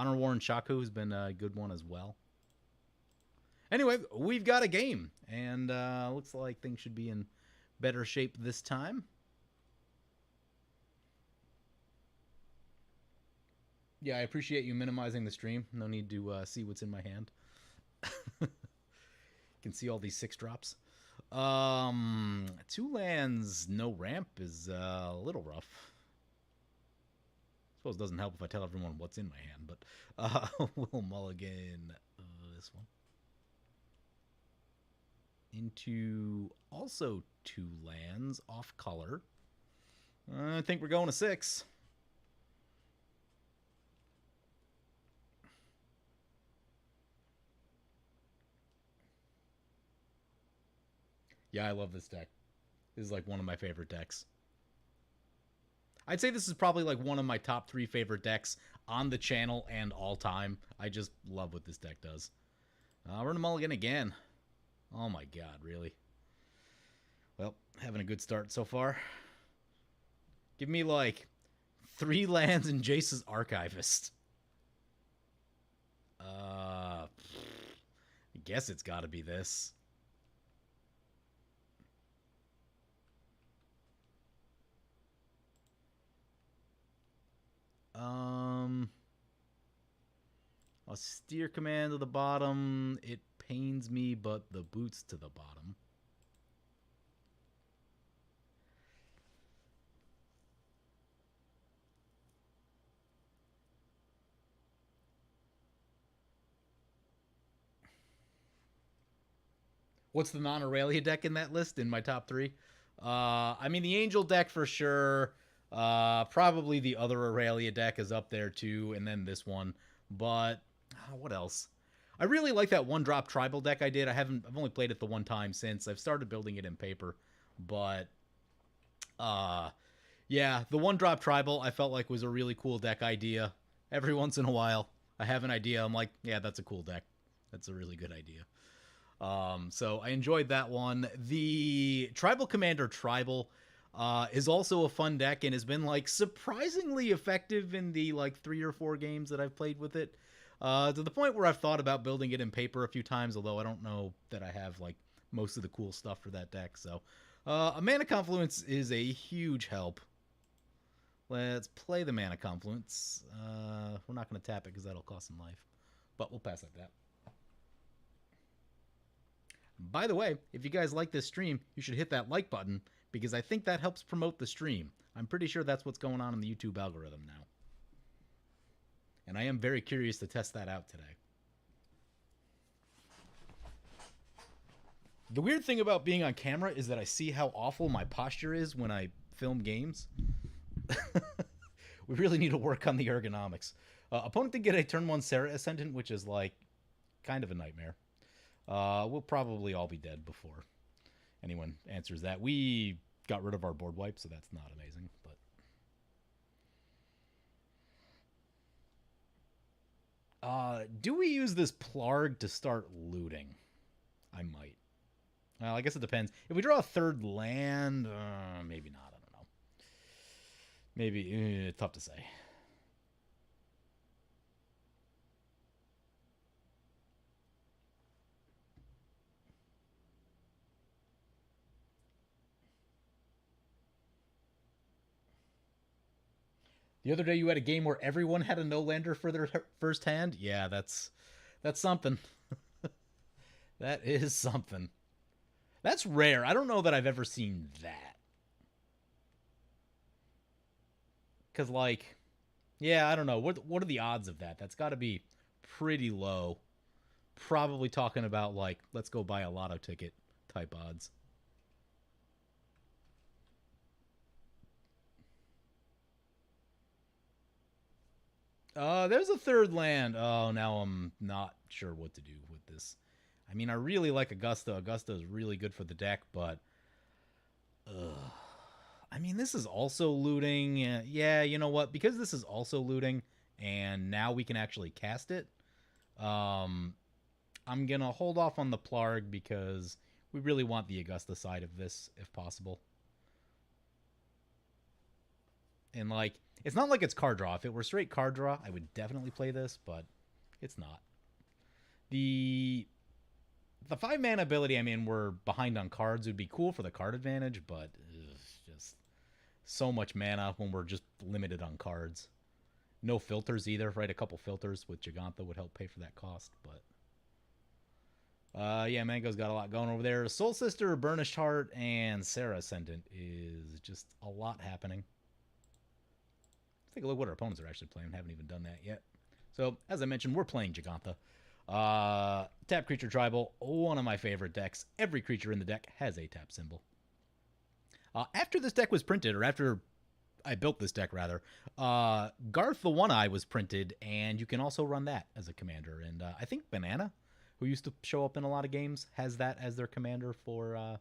Honor Warren Shaku has been a good one as well. Anyway, we've got a game, and looks like things should be in better shape this time. Yeah, I appreciate you minimizing the stream. No need to see what's in my hand. You can see all these 6-drops. 2 lands, no ramp is a little rough. I suppose it doesn't help if I tell everyone what's in my hand, but we'll mulligan this one. Into also 2 lands, off color. I think we're going to 6. Yeah, I love this deck. This is like one of my favorite decks. I'd say this is probably like one of my top 3 favorite decks on the channel and all time. I just love what this deck does. We're going to mulligan again. Oh my god, really? Well, having a good start so far. Give me like 3 lands and Jace's Archivist. I guess it's got to be this. Austere Command to the bottom. It pains me, but the boots to the bottom. What's the non-Aurelia deck in that list in my top 3? I mean, the Angel deck for sure. Probably the other Aurelia deck is up there too, and then this one. But what else? I really like that 1-drop tribal deck I did. I've only played it the one time since. I've started building it in paper, but yeah, the 1-drop tribal I felt like was a really cool deck idea. Every once in a while, I have an idea. I'm like, yeah, that's a cool deck. That's a really good idea. So I enjoyed that one. The Tribal Commander Tribal is also a fun deck and has been like surprisingly effective in the like 3 or 4 games that I've played with it. To the point where I've thought about building it in paper a few times, although I don't know that I have like most of the cool stuff for that deck. So a Mana Confluence is a huge help. Let's play the Mana Confluence. We're not going to tap it because that'll cost some life, but we'll pass like that. By the way, if you guys like this stream, you should hit that like button, because I think that helps promote the stream. I'm pretty sure that's what's going on in the YouTube algorithm now. And I am very curious to test that out today. The weird thing about being on camera is that I see how awful my posture is when I film games. We really need to work on the ergonomics. Opponent did get a turn 1 Serra Ascendant, which is like kind of a nightmare. We'll probably all be dead before anyone answers that. We got rid of our board wipe, so that's not amazing, but do we use this Plarg to start looting? I might. Well, I guess it depends. If we draw a 3rd land, maybe not. I don't know. Maybe tough to say. The other day you had a game where everyone had a no-lander for their first hand? Yeah, that's something. That is something. That's rare. I don't know that I've ever seen that. Because, like, yeah, I don't know. What are the odds of that? That's got to be pretty low. Probably talking about, like, let's go buy a lotto ticket type odds. There's a 3rd land. Oh, now I'm not sure what to do with this. I mean, I really like Augusta. Augusta is really good for the deck, but I mean, this is also looting. Yeah, you know what? Because this is also looting, and now we can actually cast it, I'm going to hold off on the Plarg because we really want the Augusta side of this, if possible. And, like, It's not like it's card draw. If it were straight card draw, I would definitely play this, but it's not. The 5 mana ability, I mean, we're behind on cards. It would be cool for the card advantage, but just so much mana when we're just limited on cards. No filters either, right? A couple filters with Jegantha would help pay for that cost, but yeah, Mango's got a lot going over there. Soul Sister, Burnished Heart, and Sarah Ascendant is just a lot happening. Let's take a look what our opponents are actually playing. Haven't even done that yet. So, as I mentioned, we're playing Jegantha. Tap Creature Tribal, one of my favorite decks. Every creature in the deck has a tap symbol. After this deck was printed, or after I built this deck, rather, Garth the One-Eye was printed, and you can also run that as a commander. And I think Banana, who used to show up in a lot of games, has that as their commander for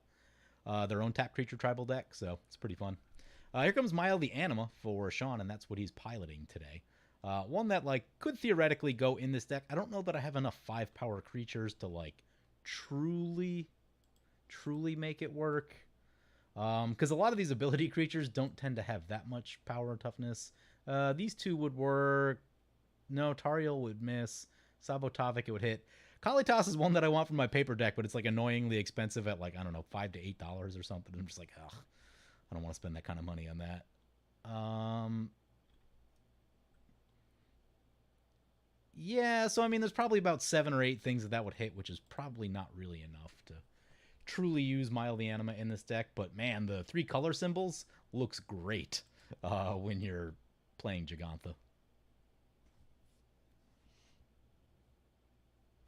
their own Tap Creature Tribal deck, so it's pretty fun. Here comes Mile the Anima for Sean, and that's what he's piloting today. One that, like, could theoretically go in this deck. I don't know that I have enough 5-power creatures to, like, truly make it work. Because a lot of these ability creatures don't tend to have that much power or toughness. These two would work. No, Tariel would miss. Sabotavik, it would hit. Kalitas is one that I want from my paper deck, but it's, like, annoyingly expensive at, like, I don't know, $5 to $8 or something. I'm just like, ugh, I don't want to spend that kind of money on that. Yeah, so I mean, there's probably about 7 or 8 things that would hit, which is probably not really enough to truly use Mile the Anima in this deck. But man, the 3 color symbols looks great when you're playing Jegantha.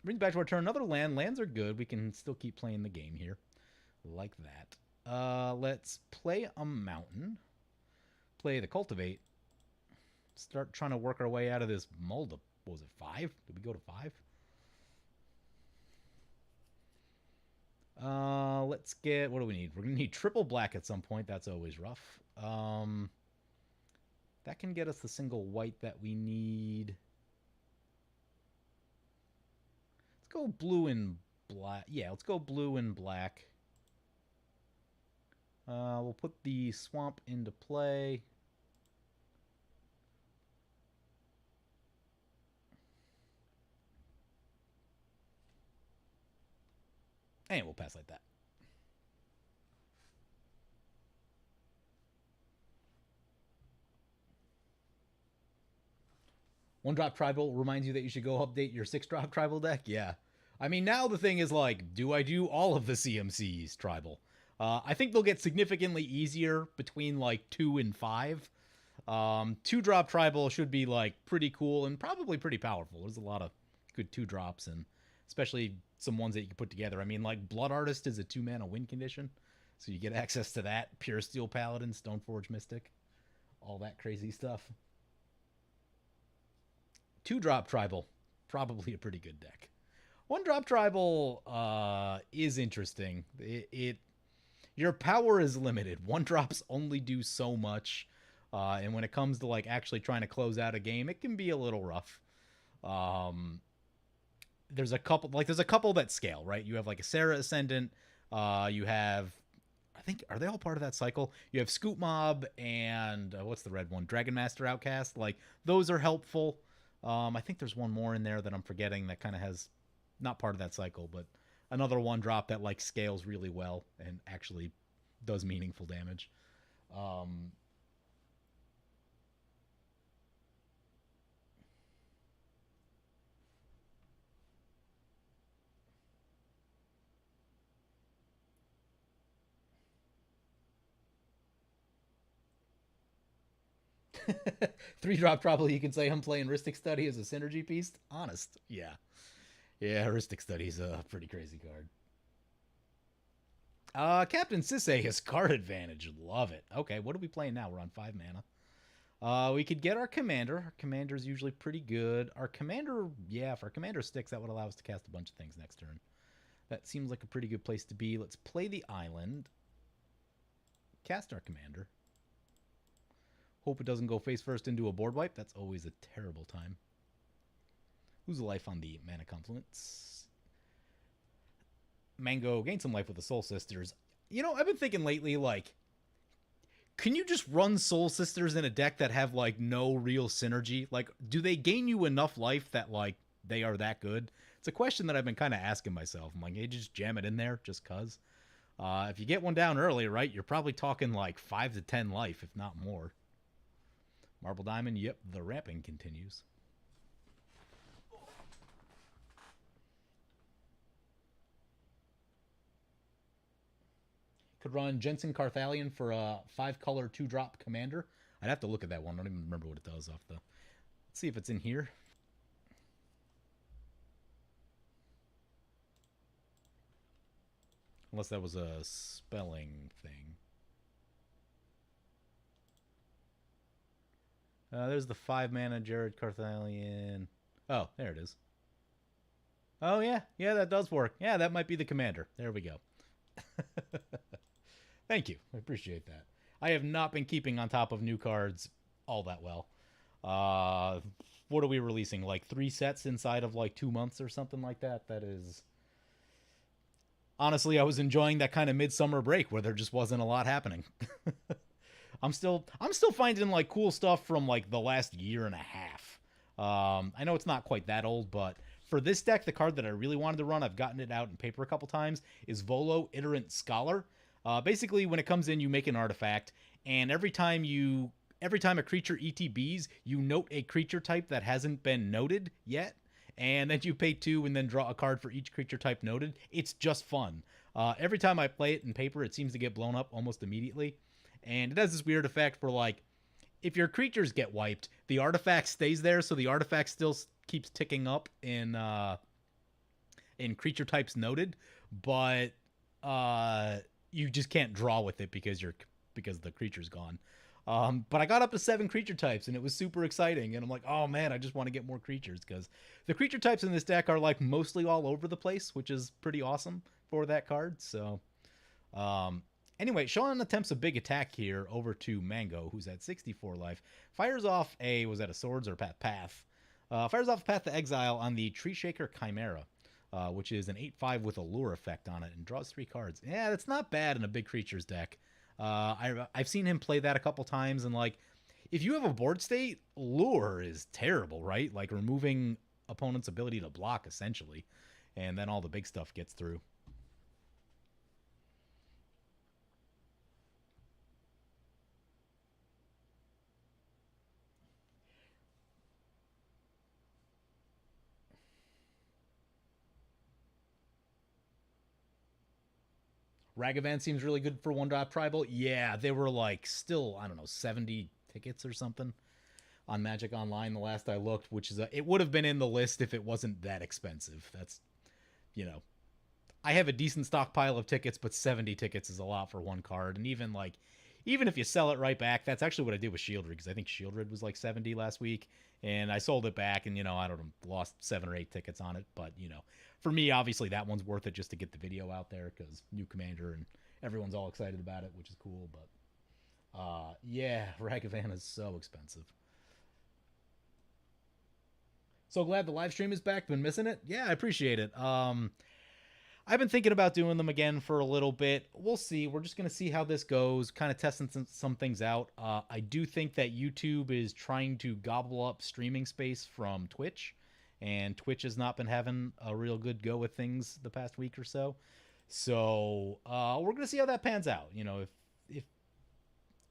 Brings back to our turn another land. Lands are good. We can still keep playing the game here, like that. Let's play a mountain. Play the Cultivate. Start trying to work our way out of this mold. What was it, 5? Did we go to 5? Let's get, what do we need? We're going to need triple black at some point. That's always rough. That can get us the single white that we need. Let's go blue and black. Yeah, let's go blue and black. We'll put the swamp into play. And we'll pass like that. One drop tribal reminds you that you should go update your 6-drop tribal deck. Yeah. I mean, now the thing is, like, do I do all of the CMCs tribal? I think they'll get significantly easier between, like, 2 and 5. 2-drop tribal should be, like, pretty cool and probably pretty powerful. There's a lot of good 2-drops, and especially some ones that you can put together. I mean, like, Blood Artist is a 2-mana win condition, so you get access to that. Pure Steel Paladin, Stoneforge Mystic, all that crazy stuff. 2-drop tribal, probably a pretty good deck. 1-drop tribal is interesting. Your power is limited. 1-drops only do so much, and when it comes to, like, actually trying to close out a game, it can be a little rough. There's a couple that scale, right? You have, like, a Sarah Ascendant. You have, I think, are they all part of that cycle? You have Scoop Mob and what's the red one? Dragon Master Outcast. Like, those are helpful. I think there's one more in there that I'm forgetting that kind of has, not part of that cycle, but another 1-drop that, like, scales really well and actually does meaningful damage. 3-drop probably you can say I'm playing Rhystic Study as a synergy piece. Honest. Yeah. Yeah, Heuristic Study's a pretty crazy card. Captain Sisay has card advantage. Love it. Okay, what are we playing now? We're on 5 mana. We could get our commander. Our commander's usually pretty good. Our commander, yeah, if our commander sticks, that would allow us to cast a bunch of things next turn. That seems like a pretty good place to be. Let's play the island. Cast our commander. Hope it doesn't go face first into a board wipe. That's always a terrible time. Lose a life on the Mana Confluence. Mango gain some life with the Soul Sisters. You know, I've been thinking lately, like, Can you just run Soul Sisters in a deck that have like no real synergy? Like, do they gain you enough life that like they are that good? It's a question that I've been kind of asking myself. I'm like, hey, just jam it in there just cuz. If you get one down early, right, you're probably talking like 5 to 10 life, if not more. Marble Diamond, yep, the ramping continues. Could run Jensen Carthalion for a 5-color 2-drop commander. I'd have to look at that one. I don't even remember what it does off the. Let's see if it's in here. Unless that was a spelling thing. There's the 5-mana Jared Carthalion. Oh, there it is. Oh, yeah. Yeah, that does work. Yeah, that might be the commander. There we go. Thank you. I appreciate that. I have not been keeping on top of new cards all that well. What are we releasing? Like 3 sets inside of like 2 months or something like that? That is. Honestly, I was enjoying that kind of midsummer break where there just wasn't a lot happening. I'm still finding like cool stuff from like the last year and a half. I know it's not quite that old, but for this deck, the card that I really wanted to run, I've gotten it out in paper a couple times, is Volo Iterant Scholar. Basically, when it comes in, you make an artifact, and every time a creature ETBs, you note a creature type that hasn't been noted yet, and then you pay 2 and then draw a card for each creature type noted. It's just fun. Every time I play it in paper, it seems to get blown up almost immediately, and it has this weird effect where, like, if your creatures get wiped, the artifact stays there, so the artifact still keeps ticking up in creature types noted, but you just can't draw with it because the creature's gone. But I got up to 7 creature types, and it was super exciting. And I'm like, oh man, I just want to get more creatures because the creature types in this deck are like mostly all over the place, which is pretty awesome for that card. So, anyway, Sean attempts a big attack here over to Mango, who's at 64 life. Fires off was that a Swords or Path? Fires off Path to Exile on the Tree Shaker Chimera, which is an 8/5 with a lure effect on it, and draws 3 cards. Yeah, that's not bad in a big creatures deck. I've seen him play that a couple times, and like, if you have a board state, lure is terrible, right? Like removing opponent's ability to block, essentially, and then all the big stuff gets through. Ragavan seems really good for 1-drop tribal. Yeah, they were like still, I don't know, 70 tickets or something on Magic Online the last I looked, which is it would have been in the list if it wasn't that expensive. That's, you know, I have a decent stockpile of tickets, but 70 tickets is a lot for one card. And even if you sell it right back, that's actually what I did with Shieldred, because I think Shieldred was like 70 last week, and I sold it back, and I don't know, lost 7 or 8 tickets on it. But for me, obviously that one's worth it just to get the video out there because new commander and everyone's all excited about it, which is cool. But yeah, Ragavan is so expensive. So glad the live stream is back. Been missing it. Yeah, I appreciate it. I've been thinking about doing them again for a little bit. We'll see. We're just going to see how this goes, kind of testing some things out. I do think that YouTube is trying to gobble up streaming space from Twitch, and Twitch has not been having a real good go with things the past week or so. So we're going to see how that pans out. If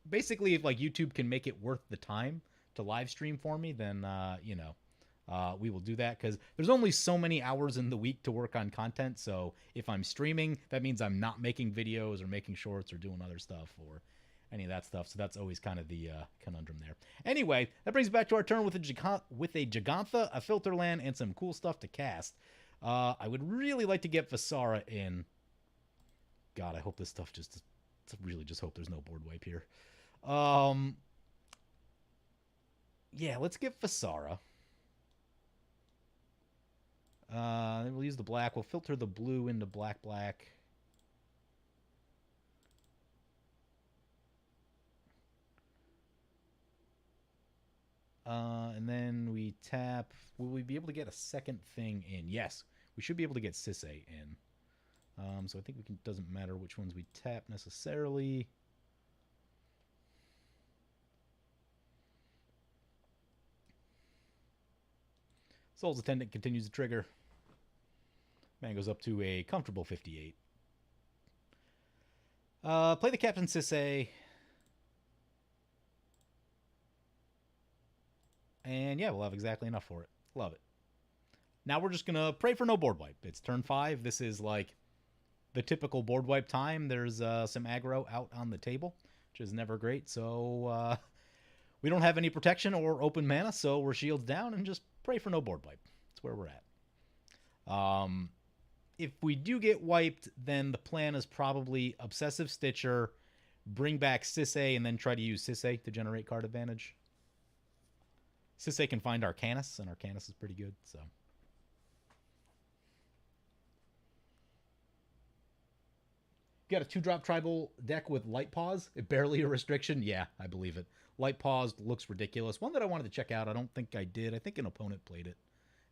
basically if like YouTube can make it worth the time to live stream for me, then we will do that because there's only so many hours in the week to work on content. So if I'm streaming, that means I'm not making videos or making shorts or doing other stuff or any of that stuff. So that's always kind of the conundrum there. Anyway, that brings us back to our turn with a Jegantha, a filter land, and some cool stuff to cast. I would really like to get Visara in. God, I hope this stuff really just hope there's no board wipe here. Yeah, let's get Visara. Then we'll use the black. We'll filter the blue into black. And then we tap. Will we be able to get a second thing in? Yes, we should be able to get Sisse in. So I think doesn't matter which ones we tap necessarily. Soul's Attendant continues to trigger. Man goes up to a comfortable 58. Play the Captain Sisay. And yeah, we'll have exactly enough for it. Love it. Now we're just going to pray for no board wipe. It's turn 5. This is like the typical board wipe time. There's some aggro out on the table, which is never great. So we don't have any protection or open mana, so we're shields down and just pray for no board wipe. That's where we're at. If we do get wiped, then the plan is probably Obsessive Stitcher, bring back Sisay, and then try to use Sisay to generate card advantage. Sisay can find Arcanus, and Arcanus is pretty good, so. You got a 2-drop tribal deck with Light Paws? Barely a restriction? Yeah, I believe it. Light Paws looks ridiculous. One that I wanted to check out. I don't think I did. I think an opponent played it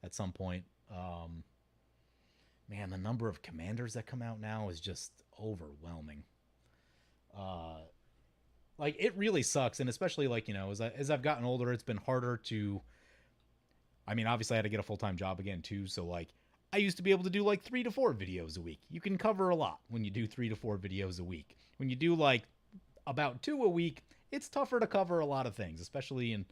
at some point. Man, the number of commanders that come out now is just overwhelming. Like, it really sucks, and especially, like, you know, as I've gotten older, it's been harder to... I mean, obviously I had to get a full-time job again, too, so, like, I used to be able to do, like, 3 to 4 videos a week. You can cover a lot when you do 3 to 4 videos a week. When you do, like, about 2 a week, it's tougher to cover a lot of things, especially in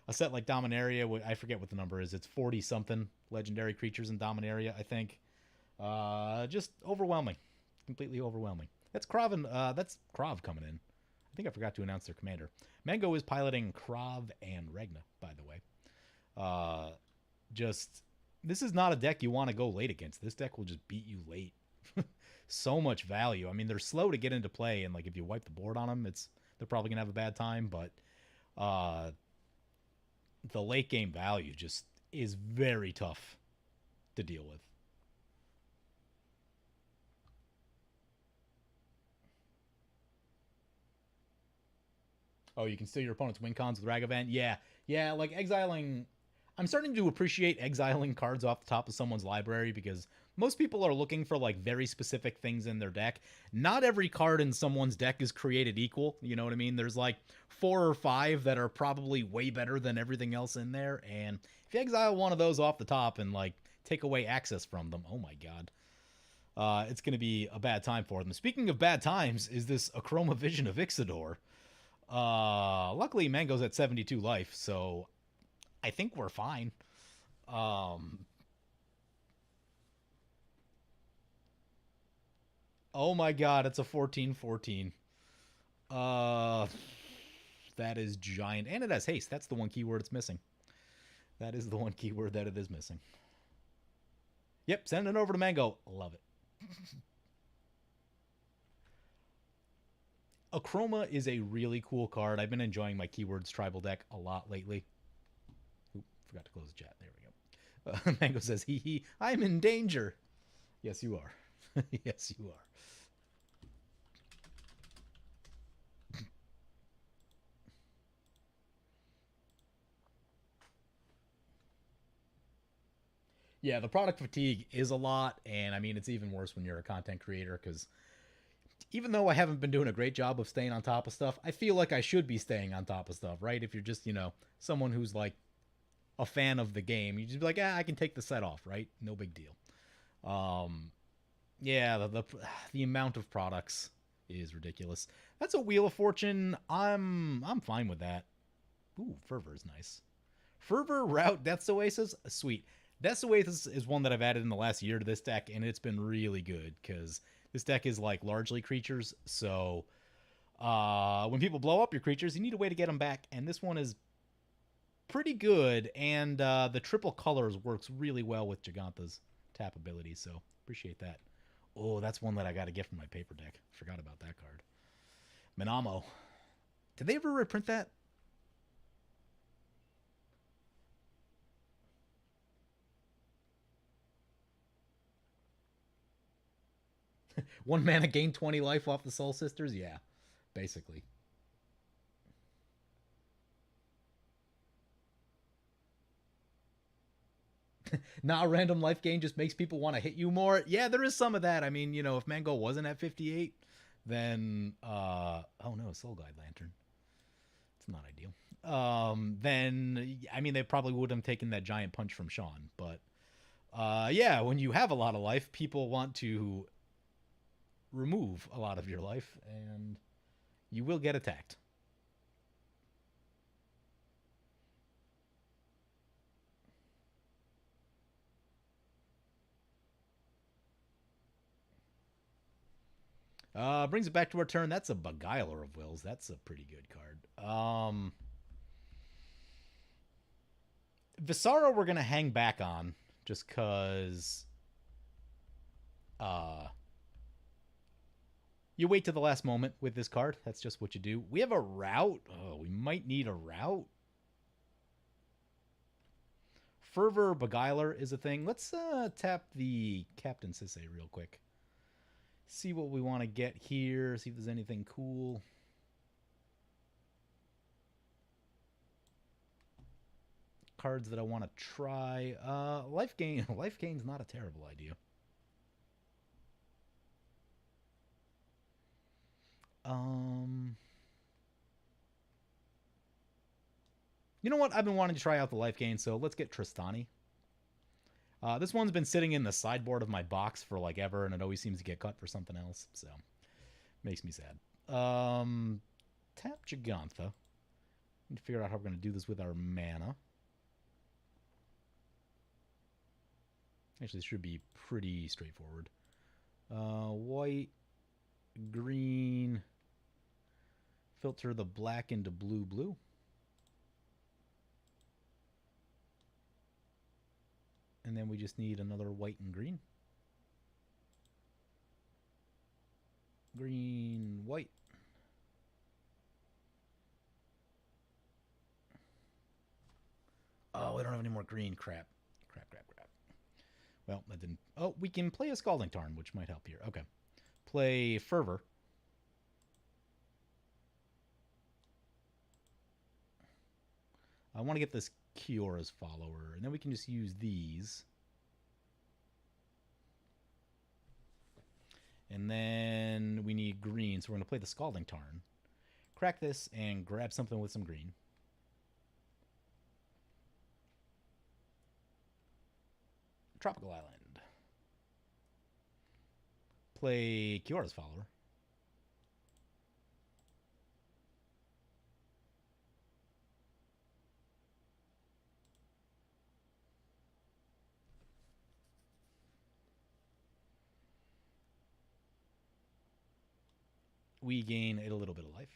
a set like Dominaria. I forget what the number is. It's 40-something legendary creatures in Dominaria, I think. Just overwhelming. Completely overwhelming. That's Krav coming in. I think I forgot to announce their commander. Mango is piloting Krav and Regna, by the way. This is not a deck you want to go late against. This deck will just beat you late. So much value. I mean, they're slow to get into play, and like if you wipe the board on them, they're probably gonna have a bad time. But the late game value just is very tough to deal with. Oh, you can steal your opponent's win cons with Ragavan? Yeah, like exiling... I'm starting to appreciate exiling cards off the top of someone's library because most people are looking for, like, very specific things in their deck. Not every card in someone's deck is created equal, you know what I mean? There's, like, 4 or 5 that are probably way better than everything else in there, and if you exile one of those off the top and, like, take away access from them, oh my god. It's going to be a bad time for them. Speaking of bad times, is this Achroma Vision of Ixidor. Luckily Mango's at 72 life, so I think we're fine. Oh my god, it's a 14/14. That is giant. And it has haste. That's the one keyword it's missing. That is the one keyword that it is missing. Yep, send it over to Mango. Love it. Achroma is a really cool card. I've been enjoying my Keywords Tribal deck a lot lately. Oop, forgot to close the chat. There we go. Mango says, hee hee, I'm in danger. Yes, you are. Yes, you are. Yeah, the product fatigue is a lot, and I mean, it's even worse when you're a content creator, because even though I haven't been doing a great job of staying on top of stuff, I feel like I should be staying on top of stuff, right? If you're just, you know, someone who's like a fan of the game, you just be like, I can take the set off, right? No big deal. Yeah, the amount of products is ridiculous. That's a Wheel of Fortune. I'm fine with that. Ooh, Fervor is nice. Fervor, Route, Death's Oasis, sweet. Death's Oasis is one that I've added in the last year to this deck, and it's been really good, because this deck is, like, largely creatures, so when people blow up your creatures, you need a way to get them back, and this one is pretty good, and the triple colors works really well with Jegantha's tap ability, so appreciate that. Oh, that's one that I got to get from my paper deck. Forgot about that card. Minamo. Did they ever reprint that? One mana, gain 20 life off the Soul Sisters? Yeah, basically. Nah, random life gain just makes people want to hit you more. Yeah, there is some of that. I mean, you know, if Mango wasn't at 58, then, oh no, Soul Guide Lantern. It's not ideal. then I mean they probably would have taken that giant punch from Sean. But yeah, when you have a lot of life, people want to remove a lot of your life, and you will get attacked. Brings it back to our turn. That's a Beguiler of Wills. That's a pretty good card. Visara we're gonna hang back on just cause uh you wait to the last moment with this card. That's just what you do. We have a route. Oh, we might need a route. Fervor Beguiler is a thing. Let's tap the Captain Sisay real quick. See what we want to get here. See if there's anything cool. Cards that I want to try. Life gain. Life gain's not a terrible idea. You know what? I've been wanting to try out the life gain, so let's get Tristani. This one's been sitting in the sideboard of my box for like ever, and it always seems to get cut for something else, so makes me sad. Tap Jegantha. Need to figure out how we're going to do this with our mana. Actually, this should be pretty straightforward. White, green, filter the black into blue. And then we just need another white and green. Green, white. Oh, we don't have any more green. Crap. Well, that didn't... Oh, we can play a Scalding Tarn, which might help here. Okay. Play Fervor. I want to get this Kiora's follower, and then we can just use these. And then we need green, so we're going to play the Scalding Tarn. Crack this and grab something with some green. Tropical Island. Play Kiora's follower. We gain a little bit of life.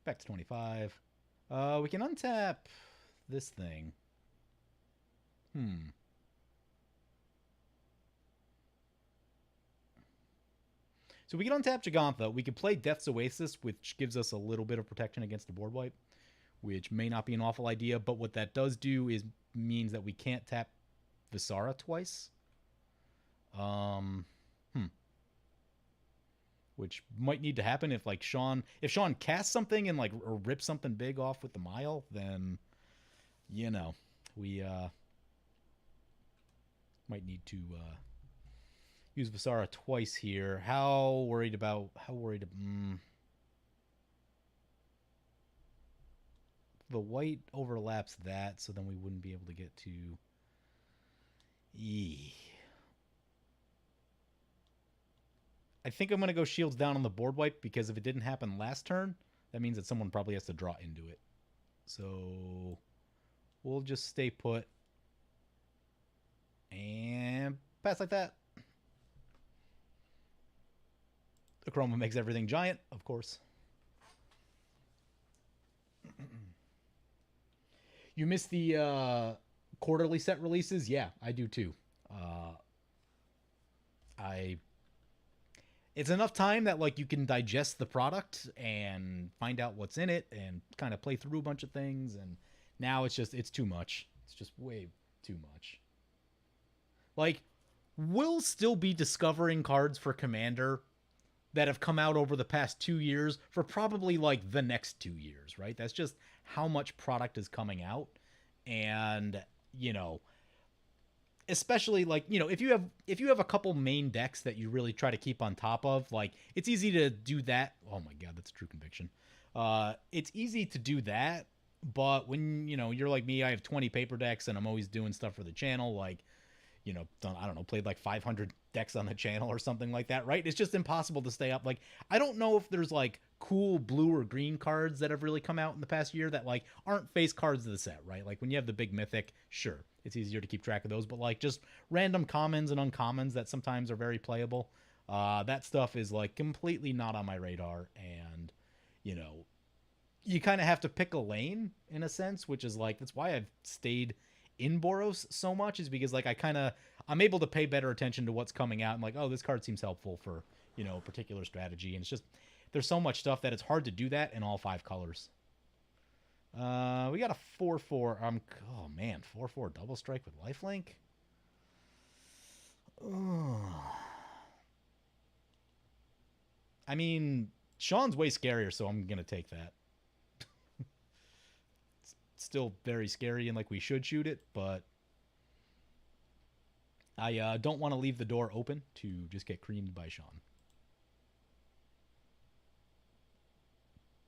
Back to 25. We can untap this thing. So we can untap Jegantha. We can play Death's Oasis, which gives us a little bit of protection against a board wipe, which may not be an awful idea, but what that does do is means that we can't tap Visara twice. Which might need to happen if like Sean casts something and like or rips something big off with the Mile, then you know, we might need to use Visara twice here. How worried? The white overlaps that, so then we wouldn't be able to get to I think I'm going to go shields down on the board wipe, because if it didn't happen last turn, that means that someone probably has to draw into it. So we'll just stay put and pass like that. The Chroma makes everything giant, of course. You missed the quarterly set releases? Yeah, I do too. It's enough time that like you can digest the product and find out what's in it and kind of play through a bunch of things, and now it's too much. It's just way too much. Like, we'll still be discovering cards for Commander that have come out over the past 2 years for probably like the next 2 years, right? That's just how much product is coming out. And, you know, especially like, you know, if you have a couple main decks that you really try to keep on top of, like it's easy to do that. Oh my god, that's true conviction. It's easy to do that, but when you're like me, I have 20 paper decks, and I'm always doing stuff for the channel, like I don't know, played like 500 decks on the channel or something like that, right? It's just impossible to stay up. Like, I don't know if there's like cool blue or green cards that have really come out in the past year that like aren't face cards of the set, right? Like when you have the big mythic, sure, it's easier to keep track of those, but like just random commons and uncommons that sometimes are very playable. That stuff is like completely not on my radar, and you know, you kind of have to pick a lane in a sense, which is like that's why I've stayed in Boros so much, is because like I'm able to pay better attention to what's coming out. I'm like, oh, this card seems helpful for a particular strategy, and it's just there's so much stuff that it's hard to do that in all 5 colors. We got a 4/4. Oh man, 4/4 double strike with lifelink. I mean, Sean's way scarier, so I'm gonna take that. Still very scary, and like we should shoot it, but I don't want to leave the door open to just get creamed by Sean.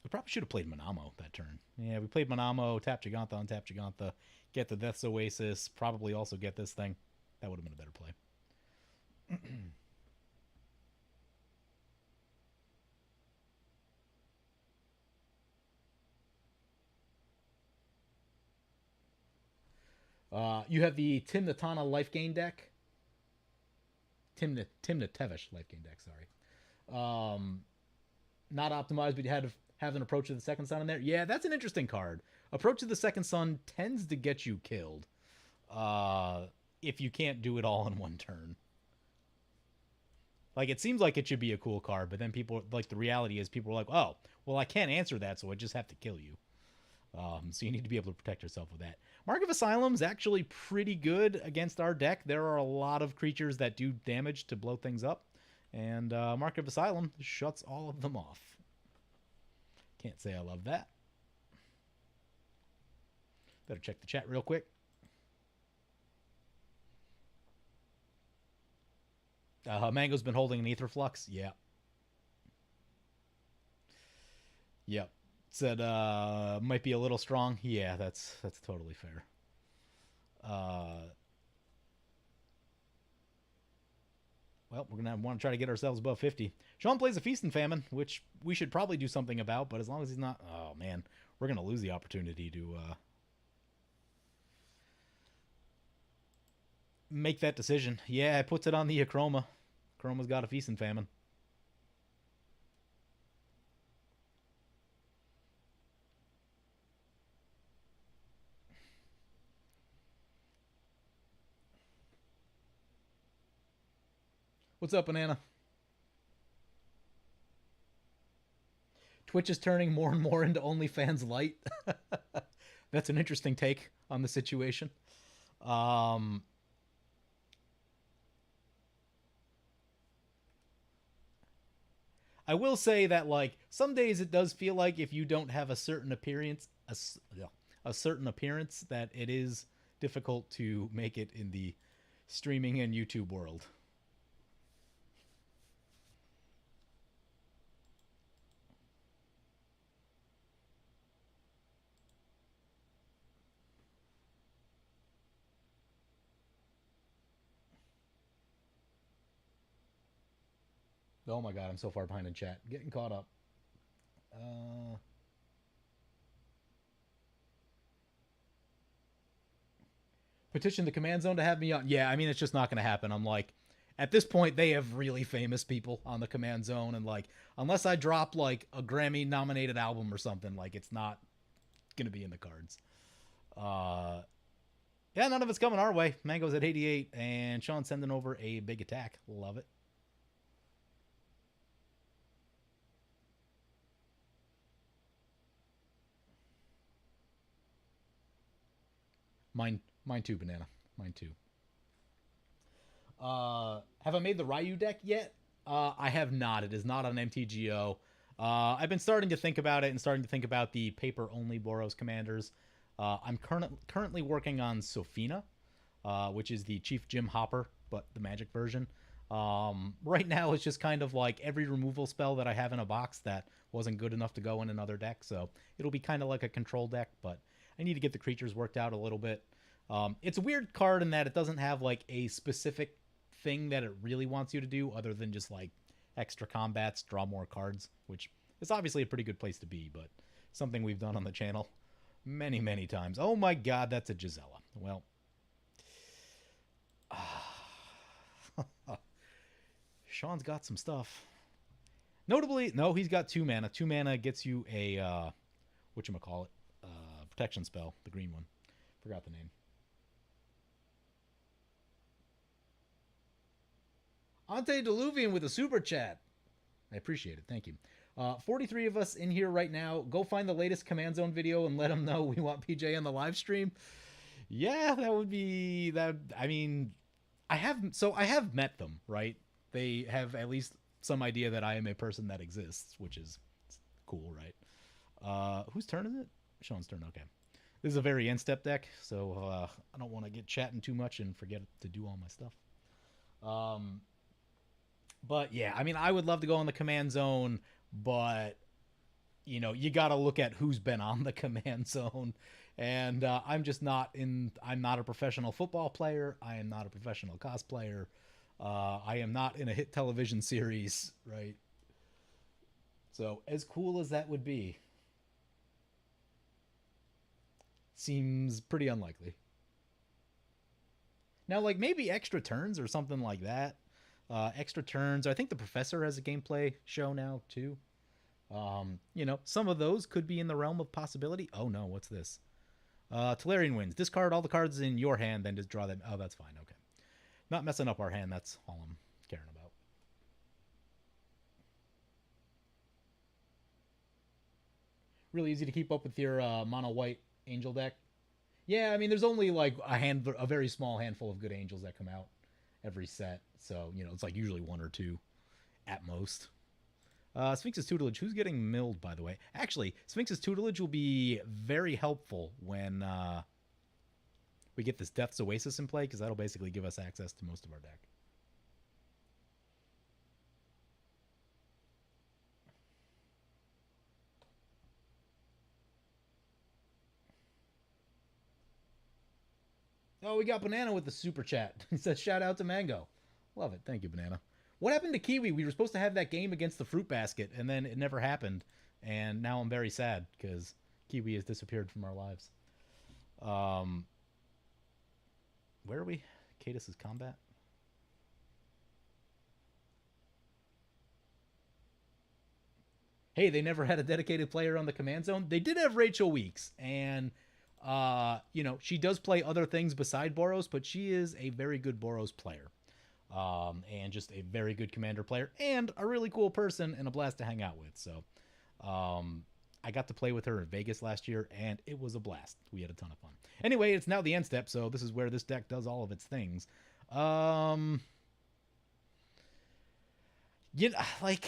We probably should have played Manamo that turn. Yeah, we played Manamo, tap Jegantha on tap Jegantha, get the Death's Oasis, probably also get this thing. That would have been a better play. You have the Timnatana life gain deck. Timnatevish life gain deck, sorry. Not optimized, but you had to have an Approach to the Second Sun in there. Yeah, that's an interesting card. Approach to the Second Sun tends to get you killed if you can't do it all in one turn. Like, it seems like it should be a cool card, but then people, like, the reality is people are like, oh, well, I can't answer that, so I just have to kill you. So you need to be able to protect yourself with that. Mark of Asylum's actually pretty good against our deck. There are a lot of creatures that do damage to blow things up, and Mark of Asylum shuts all of them off. Can't say I love that. Better check the chat real quick. Mango's been holding an Ether Flux. Yeah. Yep. Said might be a little strong. Yeah, that's totally fair. Well, we're gonna want to try to get ourselves above 50. Sean plays a Feast and Famine, which we should probably do something about, but as long as he's not, oh man, we're gonna lose the opportunity to make that decision. Yeah, it puts it on the Chroma. Chroma's got a Feast and Famine. What's up, Banana? Twitch is turning more and more into OnlyFans Light. That's an interesting take on the situation. I will say that, like, some days it does feel like if you don't have a certain appearance, a certain appearance, that it is difficult to make it in the streaming and YouTube world. Oh my god, I'm so far behind in chat. Getting caught up. Petition the command zone to have me on. Yeah, I mean, it's just not going to happen. I'm like, at this point, they have really famous people on the command zone, and like, unless I drop like a Grammy nominated album or something, like, it's not going to be in the cards. Yeah, none of it's coming our way. Mango's at 88, and Sean's sending over a big attack. Love it. Mine too, Banana. Mine too. Have I made the Ryu deck yet? I have not. It is not on MTGO. I've been starting to think about it and starting to think about the paper-only Boros commanders. I'm currently working on Sofina, which is the Chief Jim Hopper, but the Magic version. Right now, it's just kind of like every removal spell that I have in a box that wasn't good enough to go in another deck. So it'll be kind of like a control deck, but I need to get the creatures worked out a little bit. It's a weird card in that it doesn't have like a specific thing that it really wants you to do other than just like extra combats, draw more cards, which is obviously a pretty good place to be, but something we've done on the channel many, many times. Oh my god, that's a Gisela. Well, Sean's got some stuff. Notably, no, he's got 2 mana. 2 mana gets you a, whatchamacallit, protection spell, the green one. Forgot the name. Antediluvian with a super chat. I appreciate it. Thank you. 43 of us in here right now. Go find the latest Command Zone video and let them know we want PJ on the live stream. Yeah, that would be that. I mean, I have met them, right? They have at least some idea that I am a person that exists, which is cool, right? Whose turn is it? Sean's turn. Okay. This is a very in-step deck, so I don't want to get chatting too much and forget to do all my stuff. But yeah, I mean, I would love to go on the Command Zone, but you know, you got to look at who's been on the Command Zone. And I'm just not in. I'm not a professional football player. I am not a professional cosplayer. I am not in a hit television series, right? So as cool as that would be, seems pretty unlikely. Now, like maybe extra turns or something like that. Extra turns. I think the professor has a gameplay show now too. You know, some of those could be in the realm of possibility. Oh no, what's this? Tolarian Winds. Discard all the cards in your hand, then just draw them. Oh, that's fine. Okay. Not messing up our hand. That's all I'm caring about. Really easy to keep up with your mono white angel deck. Yeah, I mean, there's only like a very small handful of good angels that come out every set. So, you know, it's like usually 1 or 2 at most. Sphinx's tutelage. Who's getting milled, by the way? Actually, Sphinx's tutelage will be very helpful when we get this Death's Oasis in play, because that'll basically give us access to most of our deck. Oh, we got Banana with the super chat. He says, shout out to Mango. Love it. Thank you, Banana. What happened to Kiwi? We were supposed to have that game against the Fruit Basket, and then it never happened. And now I'm very sad because Kiwi has disappeared from our lives. Where are we? Cadus's combat? Hey, they never had a dedicated player on the Command Zone. They did have Rachel Weeks, and you know, she does play other things beside Boros, but she is a very good Boros player. And just a very good commander player and a really cool person and a blast to hang out with. So, I got to play with her in Vegas last year and it was a blast. We had a ton of fun. Anyway, it's now the end step. So this is where this deck does all of its things. You know, like,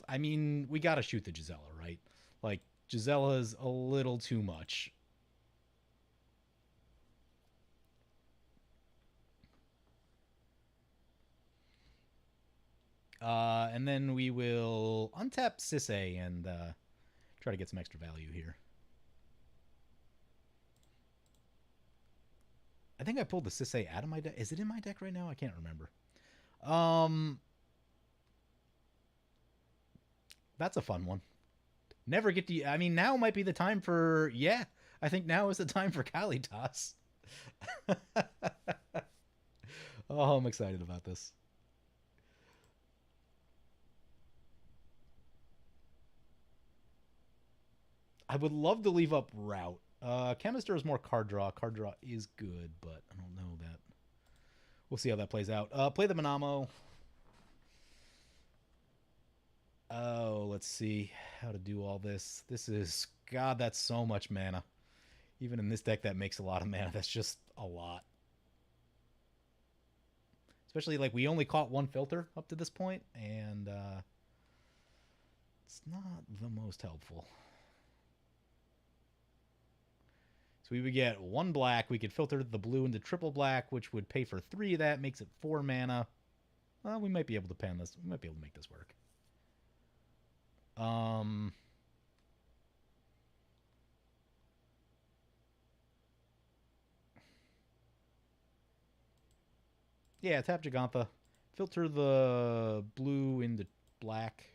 I mean, we got to shoot the Gisela, right? Like, Gisela's a little too much. And then we will untap Sisay and try to get some extra value here. I think I pulled the Sisay out of my deck. Is it in my deck right now? I can't remember. That's a fun one. Never get to... I mean, now might be the time for... Yeah, I think now is the time for Kalitas. Oh, I'm excited about this. I would love to leave up Route. Chemister is more card draw. Card draw is good, but I don't know that. We'll see how that plays out. Play the Manamo. Oh, let's see how to do all this. This is... God, that's so much mana. Even in this deck, that makes a lot of mana. That's just a lot. Especially, like, we only caught 1 filter up to this point, and it's not the most helpful. So we would get 1 black. We could filter the blue into triple black, which would pay for 3 of that. Makes it 4 mana. Well, we might be able to pan this. We might be able to make this work. Yeah, tap Jegantha. Filter the blue into black.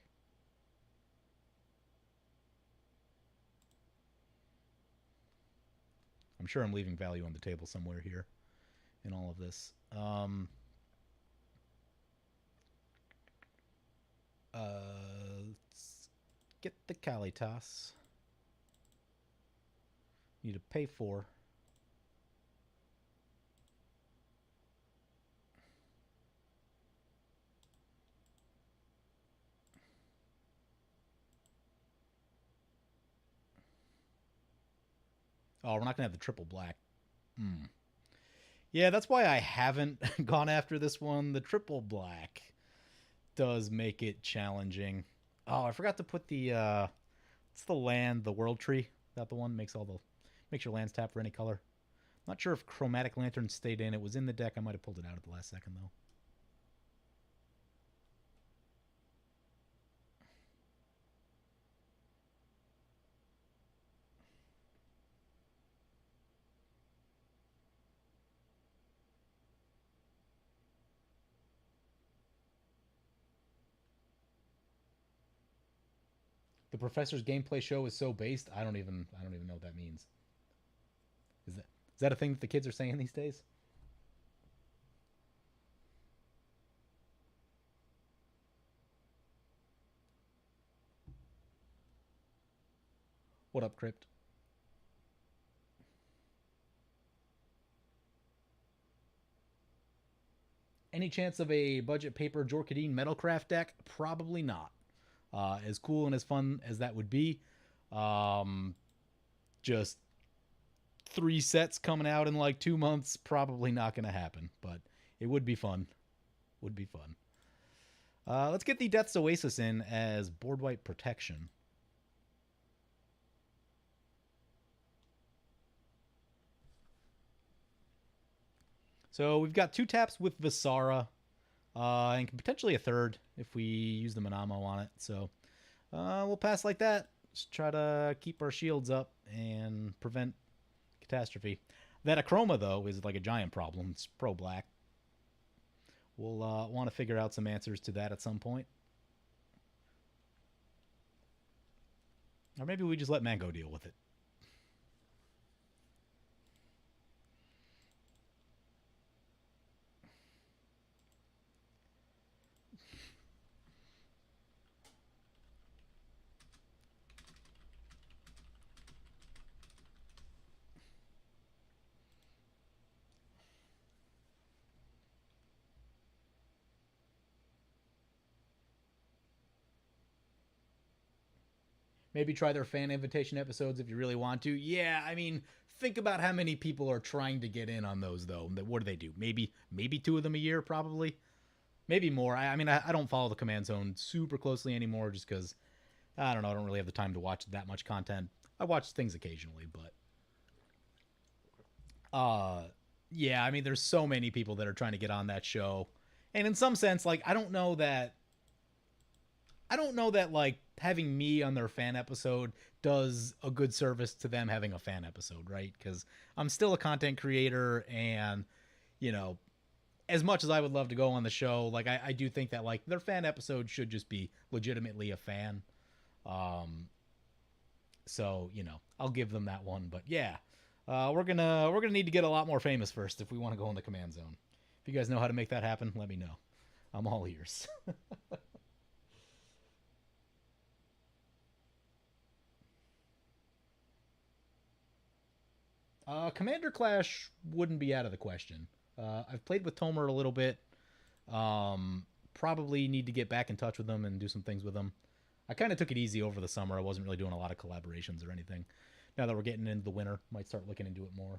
I'm sure I'm leaving value on the table somewhere here in all of this. Let's get the Kalitas. Need to pay 4. Oh, we're not going to have the triple black. Yeah, that's why I haven't gone after this one. The triple black does make it challenging. Oh, I forgot to put the it's the land, the world tree. That the one makes your lands tap for any color. Not sure if Chromatic Lantern stayed in. It was in the deck. I might have pulled it out at the last second though. The professor's gameplay show is so based. I don't even know what that means. Is that a thing that the kids are saying these days? What up, Crypt? Any chance of a budget paper Jorkadine Metalcraft deck? Probably not. As cool and as fun as that would be, just 3 sets coming out in like 2 months, probably not going to happen. But it would be fun. Would be fun. Let's get the Death's Oasis in as board wipe protection. So we've got 2 taps with Visara, and potentially a 3rd if we use the Manamo on it. So we'll pass like that. Just try to keep our shields up and prevent catastrophe. That Achroma, though, is like a giant problem. It's pro-black. We'll want to figure out some answers to that at some point. Or maybe we just let Mango deal with it. Maybe try their fan invitation episodes if you really want to. Yeah, I mean, think about how many people are trying to get in on those, though. What do they do? Maybe 2 of them a year, probably. Maybe more. I mean, I don't follow the Command Zone super closely anymore just because, I don't know, I don't really have the time to watch that much content. I watch things occasionally, but... yeah, I mean, there's so many people that are trying to get on that show. And in some sense, like, I don't know that like having me on their fan episode does a good service to them having a fan episode, right? Because I'm still a content creator, and you know, as much as I would love to go on the show, like I do think that like their fan episode should just be legitimately a fan. So you know, I'll give them that one. But yeah, we're gonna need to get a lot more famous first if we want to go in the Command Zone. If you guys know how to make that happen, let me know. I'm all ears. Commander Clash wouldn't be out of the question. I've played with Tomer a little bit. Probably need to get back in touch with them and do some things with them. I kind of took it easy over the summer. I wasn't really doing a lot of collaborations or anything. Now that we're getting into the winter, might start looking into it more.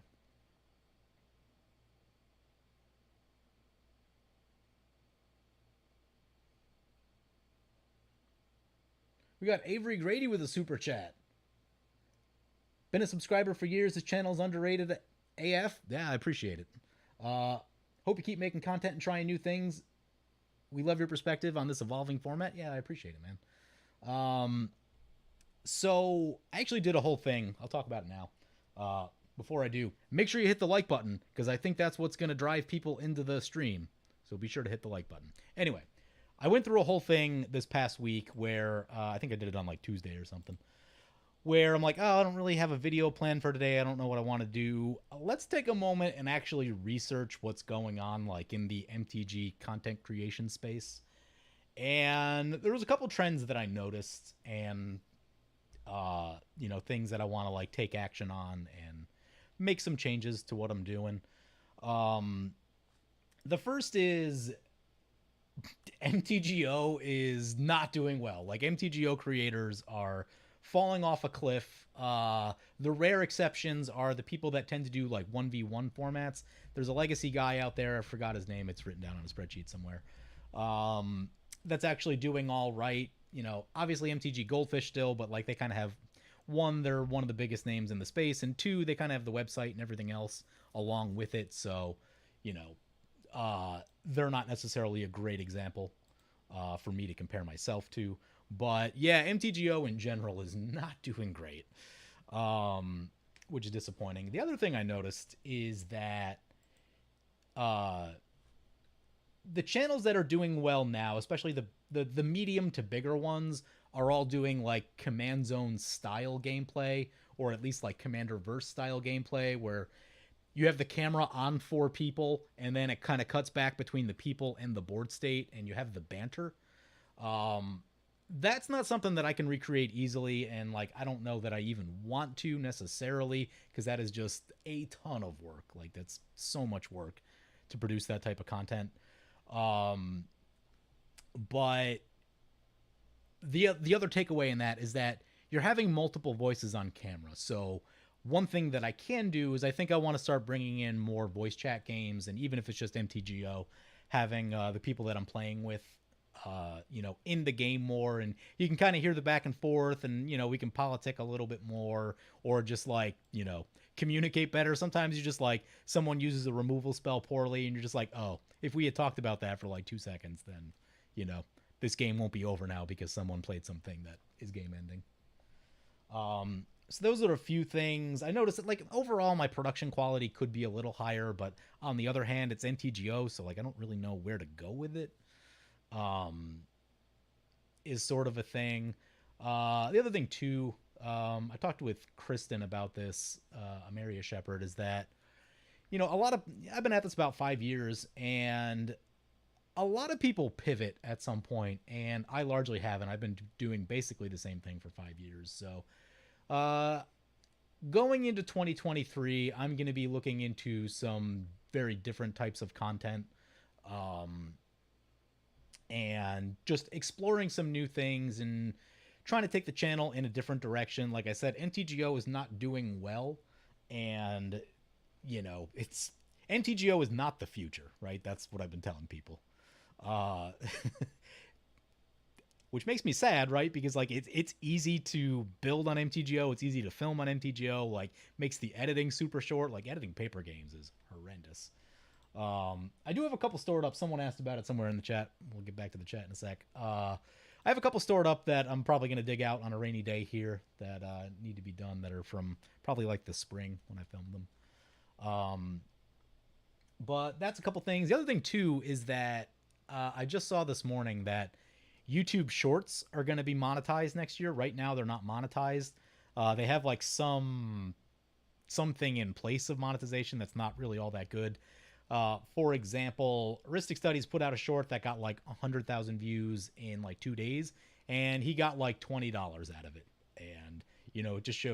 We got Avery Grady with a super chat. Been a subscriber for years. This channel's underrated AF. Yeah, I appreciate it. Hope you keep making content and trying new things. We love your perspective on this evolving format. Yeah, I appreciate it, man. So I actually did a whole thing. I'll talk about it now. Before I do, make sure you hit the like button because I think that's what's going to drive people into the stream. So be sure to hit the like button. Anyway, I went through a whole thing this past week where I think I did it on like Tuesday or something, where I'm like, oh, I don't really have a video plan for today. I don't know what I want to do. Let's take a moment and actually research what's going on like in the MTG content creation space. And there was a couple trends that I noticed and things that I want to like take action on and make some changes to what I'm doing. The first is MTGO is not doing well. Like MTGO creators are falling off a cliff. The rare exceptions are the people that tend to do like 1v1 formats. There's a legacy guy out there. I forgot his name. It's written down on a spreadsheet somewhere. That's actually doing all right. Obviously MTG Goldfish still, but like they kind of have one, they're one of the biggest names in the space, and two, they kind of have the website and everything else along with it. So, they're not necessarily a great example for me to compare myself to. But yeah, MTGO in general is not doing great, which is disappointing. The other thing I noticed is that the channels that are doing well now, especially the medium to bigger ones, are all doing like Command Zone style gameplay, or at least like Commander Verse style gameplay, where you have the camera on 4 people and then it kind of cuts back between the people and the board state and you have the banter. That's not something that I can recreate easily, and like I don't know that I even want to necessarily, because that is just a ton of work. Like that's so much work to produce that type of content. But the other takeaway in that is that you're having multiple voices on camera. So one thing that I can do is I think I want to start bringing in more voice chat games, and even if it's just MTGO, having the people that I'm playing with, in the game more, and you can kind of hear the back and forth, and we can politic a little bit more, or just like communicate better. Sometimes you just like someone uses a removal spell poorly, and you're just like, oh, if we had talked about that for like 2 seconds, then this game won't be over now because someone played something that is game ending. So those are a few things. I noticed that like overall my production quality could be a little higher, but on the other hand, it's MTGO, so like I don't really know where to go with it. Is sort of a thing. The other thing too, I talked with Kristen about this, Amaria Shepherd, is that I've been at this about 5 years, and a lot of people pivot at some point, and I largely haven't. I've been doing basically the same thing for 5 years. So going into 2023, I'm going to be looking into some very different types of content, and just exploring some new things and trying to take the channel in a different direction. Like I said, MTGO is not doing well, and it's MTGO is not the future, right? That's what I've been telling people. Which makes me sad, right? Because like it's easy to build on MTGO, it's easy to film on MTGO, like makes the editing super short. Like editing paper games is horrendous. I do have a couple stored up. Someone asked about it somewhere in the chat. We'll get back to the chat in a sec. I have a couple stored up that I'm probably going to dig out on a rainy day here that need to be done, that are from probably like the spring when I filmed them. But that's a couple things. The other thing too is that I just saw this morning that YouTube Shorts are going to be monetized next year. Right now they're not monetized. They have like something in place of monetization that's not really all that good. For example, Aristic Studies put out a short that got like 100,000 views in like 2 days, and he got like $20 out of it. And it just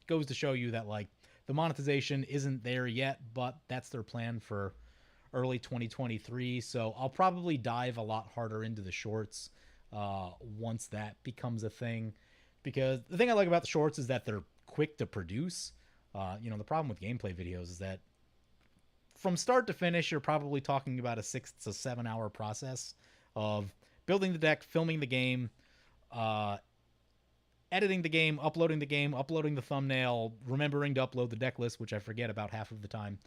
goes to show you that like the monetization isn't there yet, but that's their plan for early 2023. So I'll probably dive a lot harder into the shorts once that becomes a thing, because the thing I like about the shorts is that they're quick to produce. The problem with gameplay videos is that from start to finish, you're probably talking about a 6 to 7 hour process of building the deck, filming the game, editing the game, uploading the thumbnail, remembering to upload the deck list, which I forget about half of the time.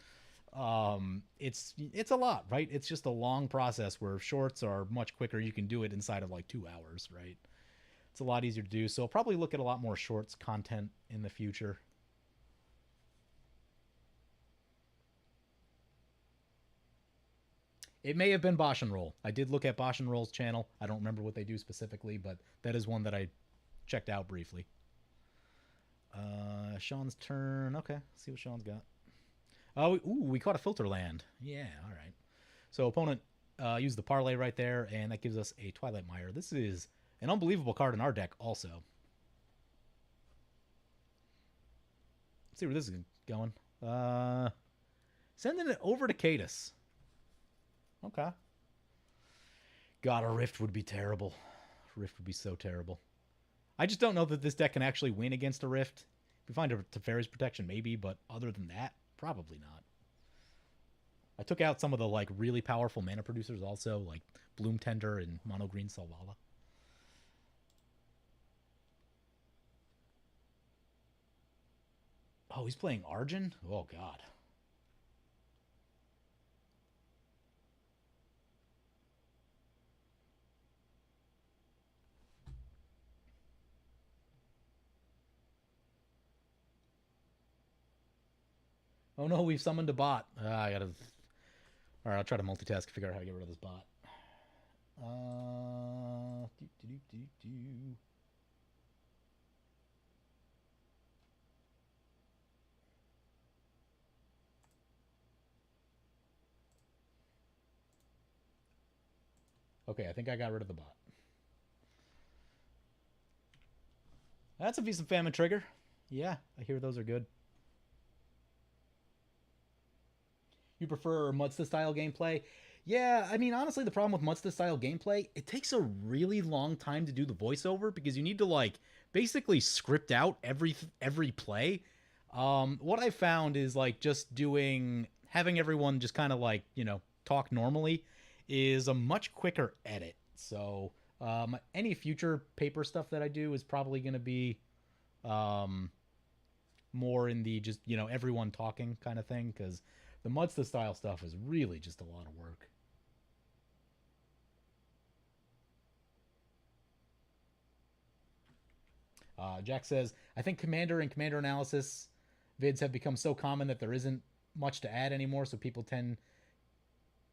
It's a lot, right? It's just a long process where shorts are much quicker. You can do it inside of like 2 hours, right? It's a lot easier to do. So I'll probably look at a lot more shorts content in the future. It may have been Bosch and Roll. I did look at Bosch and Roll's channel. I don't remember what they do specifically, but that is one that I checked out briefly. Sean's turn. Okay, see what Sean's got. Oh, ooh, we caught a filter land. Yeah, all right. So opponent used the parlay right there, and that gives us a Twilight Mire. This is an unbelievable card in our deck also. Let's see where this is going. Sending it over to Cadus. Okay. God, a Rift would be terrible. Rift would be so terrible. I just don't know that this deck can actually win against a Rift. If we find a Teferi's Protection, maybe, but other than that, probably not. I took out some of the like really powerful mana producers also, like Bloom Tender and Mono Green Selvala. Oh, he's playing Arjun? Oh, God. Oh no, we've summoned a bot. I gotta. Alright, I'll try to multitask and figure out how to get rid of this bot. Do, do, do, do, do. Okay, I think I got rid of the bot. That's a Feast and Famine trigger. Yeah, I hear those are good. You prefer Mudsta style gameplay? Yeah, I mean, honestly, the problem with Mudsta style gameplay, it takes a really long time to do the voiceover because you need to like basically script out every play. What I found is like just doing having everyone just kind of like talk normally is a much quicker edit. So any future paper stuff that I do is probably going to be um, more in the just everyone talking kind of thing because the Mudsta style stuff is really just a lot of work. Jack says, I think Commander and Commander analysis vids have become so common that there isn't much to add anymore, so people tend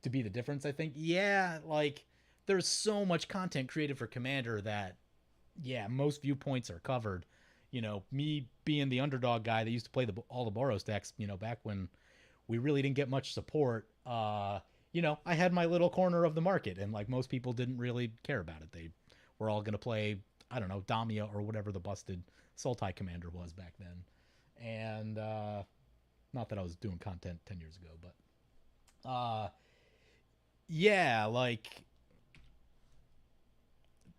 to be the difference, I think. Yeah, like, there's so much content created for Commander that, yeah, most viewpoints are covered. Me being the underdog guy that used to play all the Boros decks, back when we really didn't get much support, I had my little corner of the market, and, like, most people didn't really care about it. They were all going to play, I don't know, Damia or whatever the busted Sultai commander was back then. And not that I was doing content 10 years ago, but yeah, like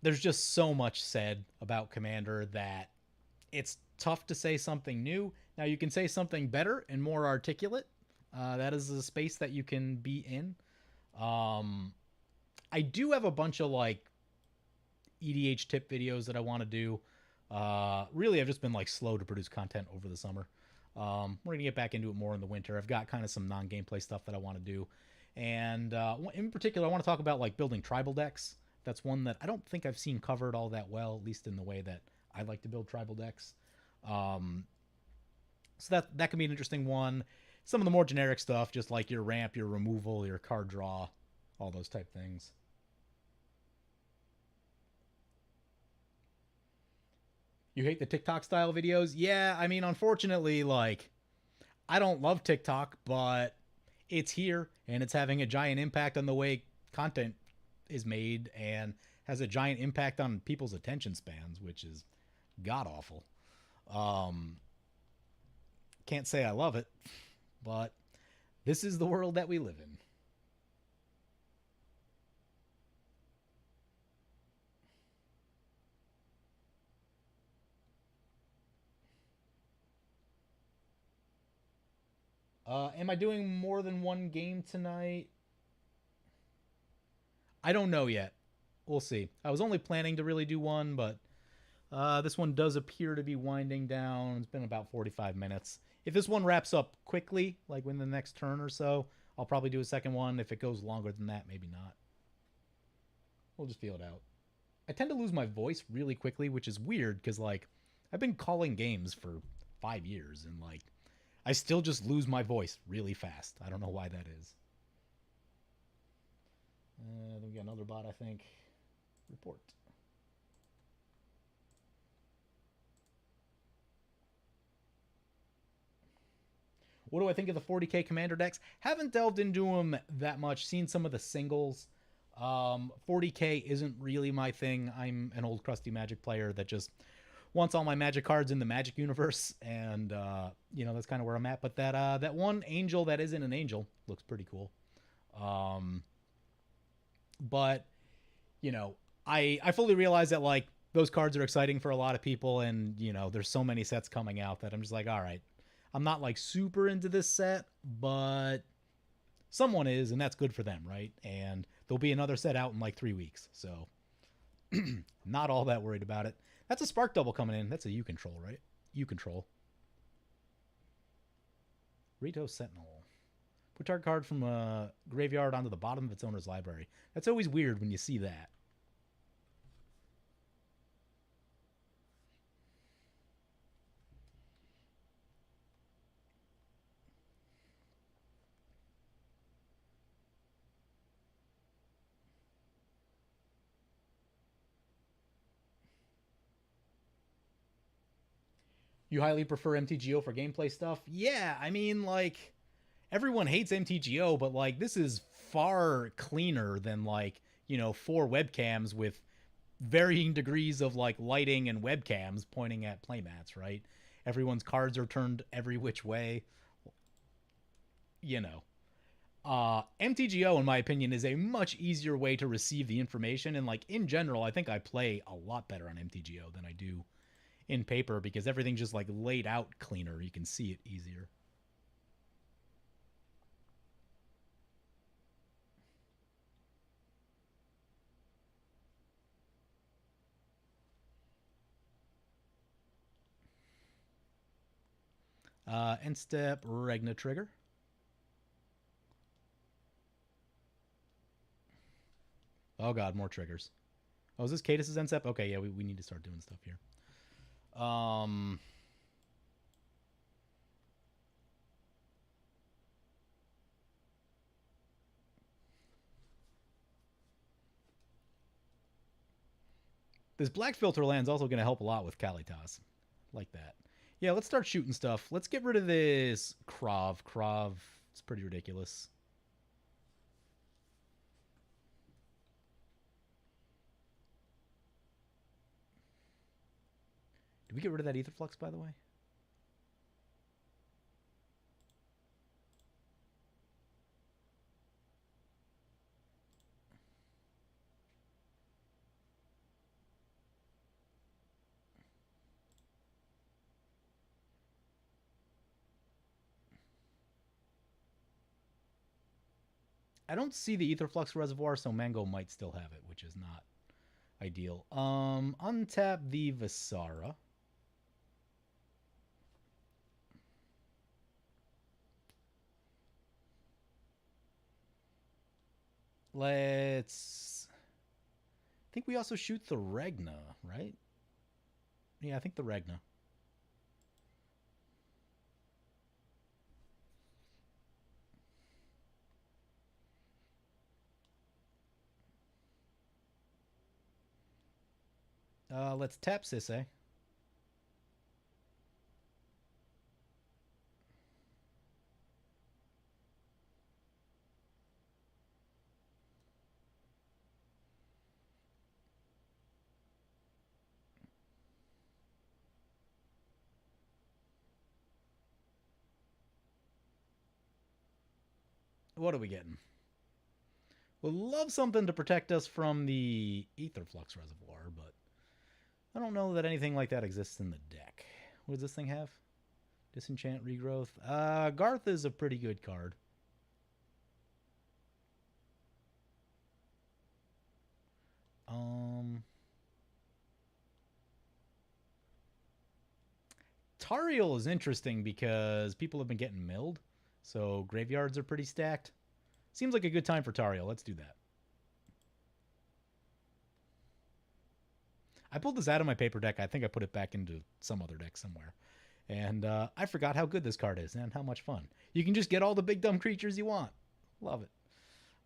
there's just so much said about Commander that it's tough to say something new. Now you can say something better and more articulate. That is a space that you can be in. I do have a bunch of like EDH tip videos that I want to do. Really, I've just been like slow to produce content over the summer. We're gonna get back into it more in the winter. I've got kind of some non-gameplay stuff that I want to do, and in particular, I want to talk about like building tribal decks. That's one that I don't think I've seen covered all that well, at least in the way that I like to build tribal decks. So that can be an interesting one. Some of the more generic stuff, just like your ramp, your removal, your card draw, all those type things. You hate the TikTok style videos? Yeah, I mean, unfortunately, like, I don't love TikTok, but it's here and it's having a giant impact on the way content is made and has a giant impact on people's attention spans, which is god awful. Um, can't say I love it, but this is the world that we live in. Am I doing more than one game tonight? I don't know yet. We'll see. I was only planning to really do one, but This one does appear to be winding down. It's been about 45 minutes. If this one wraps up quickly, like within the next turn or so, I'll probably do a second one. If it goes longer than that, maybe not. We'll just feel it out. I tend to lose my voice really quickly, which is weird because, like, I've been calling games for 5 years and, like, I still just lose my voice really fast. I don't know why that is. Then we got another bot, I think. Report. What do I think of the 40k commander decks? Haven't delved into them that much. Seen some of the singles. 40k isn't really my thing. I'm an old crusty Magic player that just wants all my Magic cards in the Magic universe, and that's kind of where I'm at. But that one angel that isn't an angel looks pretty cool. But I fully realize that, like, those cards are exciting for a lot of people, and there's so many sets coming out that I'm just like, all right, I'm not like super into this set, but someone is, and that's good for them, right? And there'll be another set out in like 3 weeks, so not all that worried about it. That's a spark double coming in. That's a U control, right? U control. Rito Sentinel. Put target card from a graveyard onto the bottom of its owner's library. That's always weird when you see that. You highly prefer MTGO for gameplay stuff? Yeah, I mean, like, everyone hates MTGO, but, like, this is far cleaner than, like, 4 webcams with varying degrees of, like, lighting and webcams pointing at playmats, right? Everyone's cards are turned every which way. MTGO, in my opinion, is a much easier way to receive the information, and, like, in general, I think I play a lot better on MTGO than I do in paper because everything's just, like, laid out cleaner. You can see it easier. End step, Regna trigger. Oh god, more triggers. Oh, is this Cadus's end step? Okay, yeah, we need to start doing stuff here. This black filter land's also going to help a lot with Kalitas. Like that. Yeah, let's start shooting stuff. Let's get rid of this Krav. Krav, it's pretty ridiculous. Did we get rid of that Etherflux, by the way? I don't see the Etherflux reservoir, so Mango might still have it, which is not ideal. Untap the Visara. Let's... I think we also shoot the Regna, right? Yeah, I think the Regna. Let's tap Sisse. What are we getting? Would love something to protect us from the Etherflux reservoir, but I don't know that anything like that exists in the deck. What does this thing have? Disenchant, Regrowth. Garth is a pretty good card. Tariel is interesting because people have been getting milled, so graveyards are pretty stacked. Seems like a good time for Tariel. Let's do that. I pulled this out of my paper deck. I think I put it back into some other deck somewhere. And I forgot how good this card is and how much fun. You can just get all the big dumb creatures you want. Love it.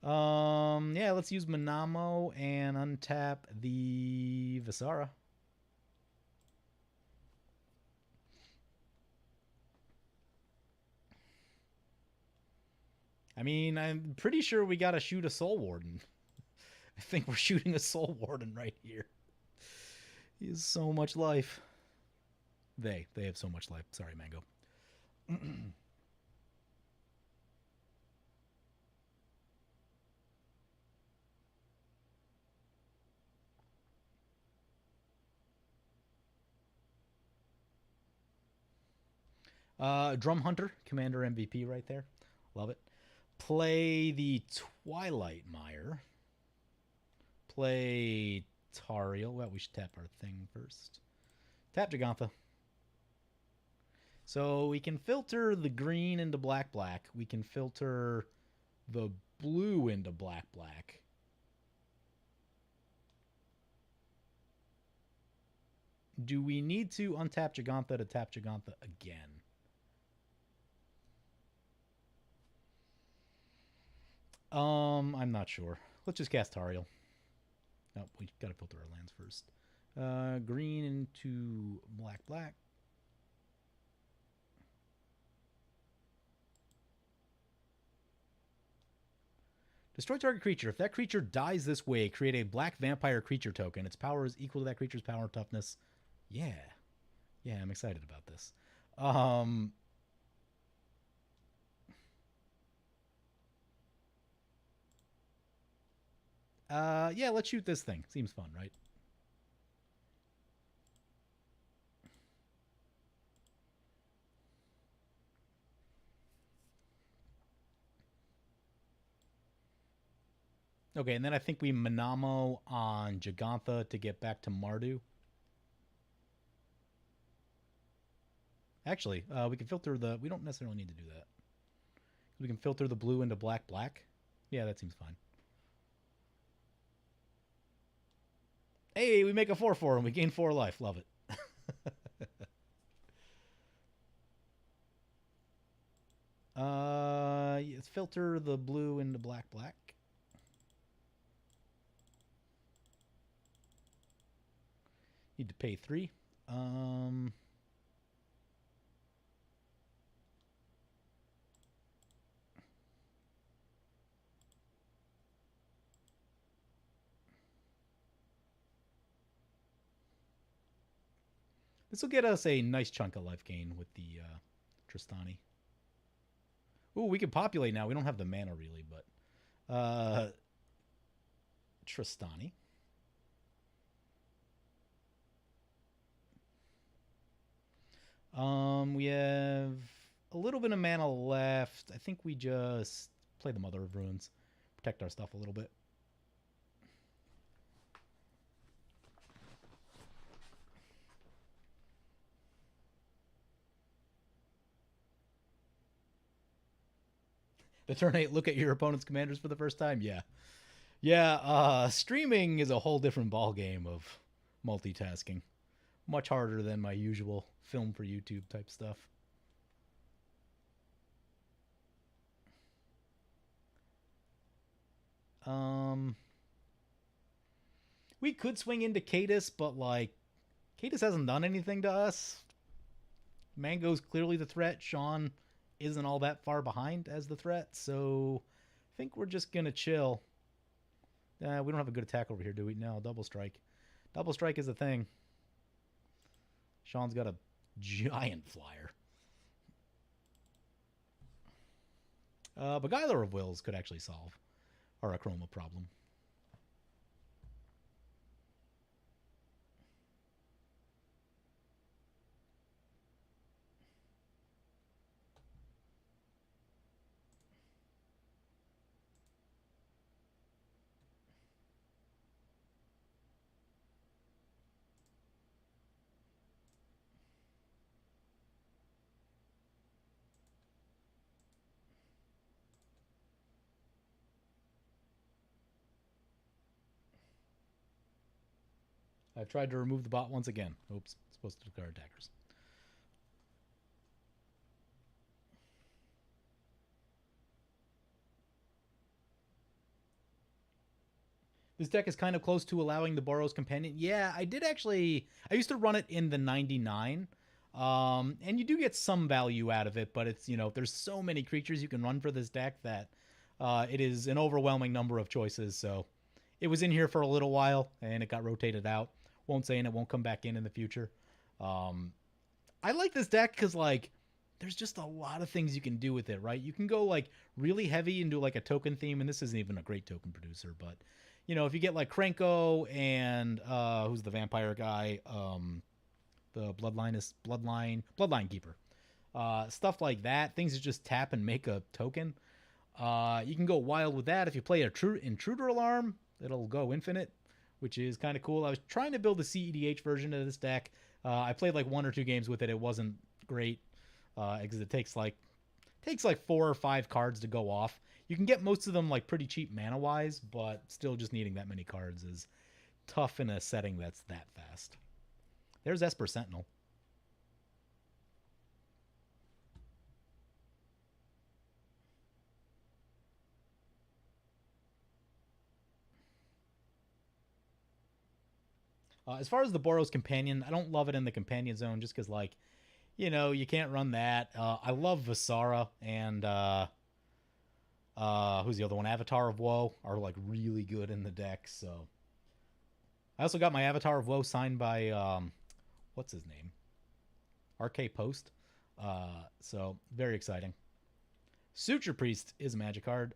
Yeah, let's use Manamo and untap the Visara. I mean, I'm pretty sure we gotta shoot a Soul Warden. I think we're shooting a Soul Warden right here. He has so much life. They have so much life. Sorry, Mango. Drum Hunter, Commander MVP right there. Love it. Play the Twilight Mire. Play Tariel. Well, we should tap our thing first. Tap Jegantha. So we can filter the green into black. We can filter the blue into black. Do we need to untap Jegantha to tap Jegantha again? I'm not sure. Let's just cast Tariel. Oh, we gotta filter our lands first. Green into black. Destroy target creature. If that creature dies this way, create a black vampire creature token. Its power is equal to that creature's power and toughness. Yeah. Yeah, I'm excited about this. Yeah, let's shoot this thing. Seems fun, right? Okay, and then I think we Manamo on Jegantha to get back to Mardu. Actually, we can filter the... We don't necessarily need to do that. We can filter the blue into black. Yeah, that seems fine. Hey, we make a 4/4 and we gain 4 life. Love it. Let's filter the blue into black. Need to pay 3. This will get us a nice chunk of life gain with the Tristani. Ooh, we can populate now. We don't have the mana really, but Tristani. We have a little bit of mana left. I think we just play the Mother of Ruins, protect our stuff a little bit. The turn 8, look at your opponent's commanders for the first time. Yeah. Streaming is a whole different ball game of multitasking. Much harder than my usual film for YouTube type stuff. We could swing into Cadis, but like Cadis hasn't done anything to us. Mango's clearly the threat. Sean isn't all that far behind as the threat, so I think we're just gonna chill. We don't have a good attack over here, do we? No, double strike. Double strike is a thing. Sean's got a giant flyer. Beguiler of Wills could actually solve our Achroma problem. I've tried to remove the bot once again. Oops, supposed to declare attackers. This deck is kind of close to allowing the Boros Companion. Yeah, I did actually. I used to run it in the 99. And you do get some value out of it, but it's, there's so many creatures you can run for this deck that it is an overwhelming number of choices. So it was in here for a little while and it got rotated out. Won't say, and it won't come back in the future. I like this deck because, like, there's just a lot of things you can do with it, right? You can go, like, really heavy into, like, a token theme, and this isn't even a great token producer, but, if you get, like, Krenko and, who's the vampire guy? The Bloodline Keeper. Stuff like that. Things that just tap and make a token. You can go wild with that. If you play a Intruder Alarm, it'll go infinite, which is kind of cool. I was trying to build a CEDH version of this deck. I played like 1 or 2 games with it. It wasn't great because it takes like 4 or 5 cards to go off. You can get most of them like pretty cheap mana wise, but still just needing that many cards is tough in a setting that's that fast. There's Esper Sentinel. As far as the Boros Companion, I don't love it in the Companion Zone just because, like, you can't run that. I love Visara and who's the other one? Avatar of Woe are, like, really good in the deck, so. I also got my Avatar of Woe signed by, what's his name? RK Post. So, very exciting. Suture Priest is a magic card.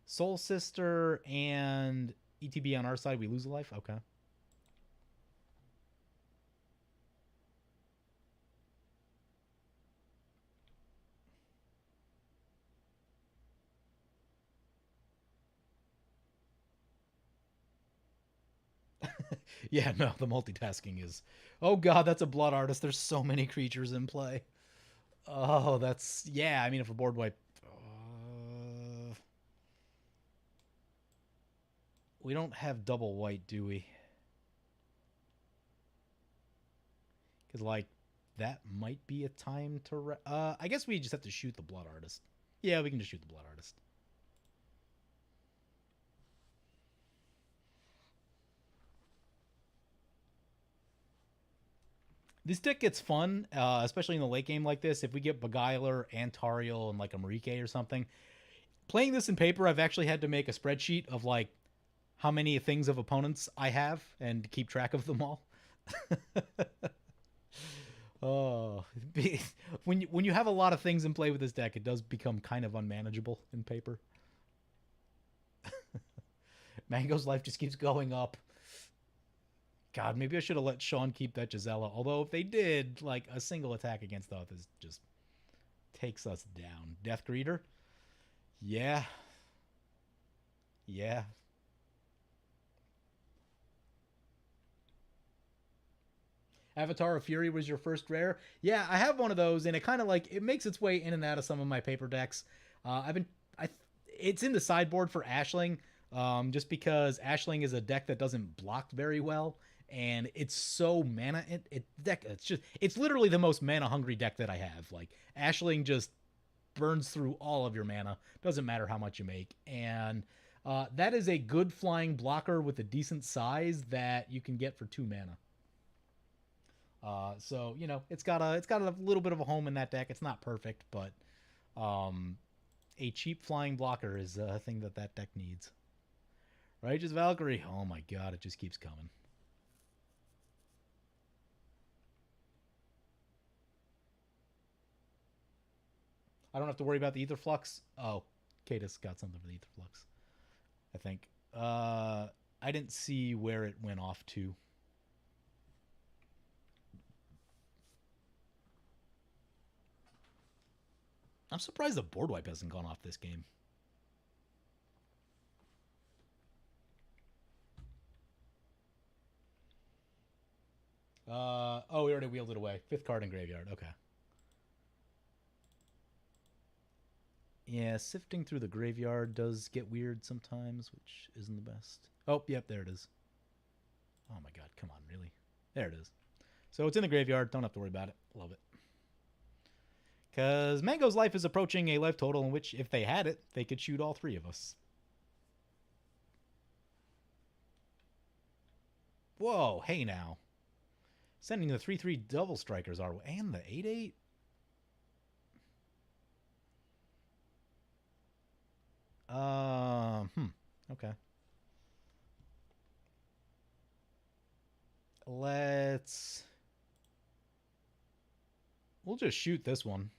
Soul Sister and ETB on our side, we lose a life? Okay. Yeah, no, the multitasking is... Oh god, that's a Blood Artist. There's so many creatures in play. Oh, that's... Yeah, I mean, if a board wipe... We don't have double white, do we? Because, like, that might be a time to... I guess we just have to shoot the Blood Artist. Yeah, we can just shoot the Blood Artist. This deck gets fun, especially in the late game like this. If we get Beguiler, Antariel, and like a Marike or something. Playing this in paper, I've actually had to make a spreadsheet of like how many things of opponents I have and keep track of them all. Oh, when you have a lot of things in play with this deck, it does become kind of unmanageable in paper. Mango's life just keeps going up. God, maybe I should have let Sean keep that Gisela. Although if they did, like, a single attack against Thoth is just takes us down. Death Greeter? Yeah. Yeah. Avatar of Fury was your first rare. Yeah, I have one of those, and it kind of like it makes its way in and out of some of my paper decks. It's in the sideboard for Ashling, just because Ashling is a deck that doesn't block very well, and it's so mana. It's literally the most mana hungry deck that I have. Like Ashling just burns through all of your mana. Doesn't matter how much you make, and that is a good flying blocker with a decent size that you can get for 2 mana. So it's got a little bit of a home in that deck. It's not perfect, but a cheap flying blocker is a thing that deck needs. Righteous Valkyrie. Oh my god, it just keeps coming. I don't have to worry about the Ether Flux. Oh, Kadis got something for the Ether Flux, I think. I didn't see where it went off to. I'm surprised the board wipe hasn't gone off this game. Oh, we already wheeled it away. 5th card in graveyard. Okay. Yeah, sifting through the graveyard does get weird sometimes, which isn't the best. Oh, yep, there it is. Oh my god, come on, really? There it is. So it's in the graveyard. Don't have to worry about it. Love it. Because Mango's life is approaching a life total in which, if they had it, they could shoot all three of us. Whoa, hey now. Sending the 3/3 double strikers our way. And the 8/8? Okay. Let's... We'll just shoot this one.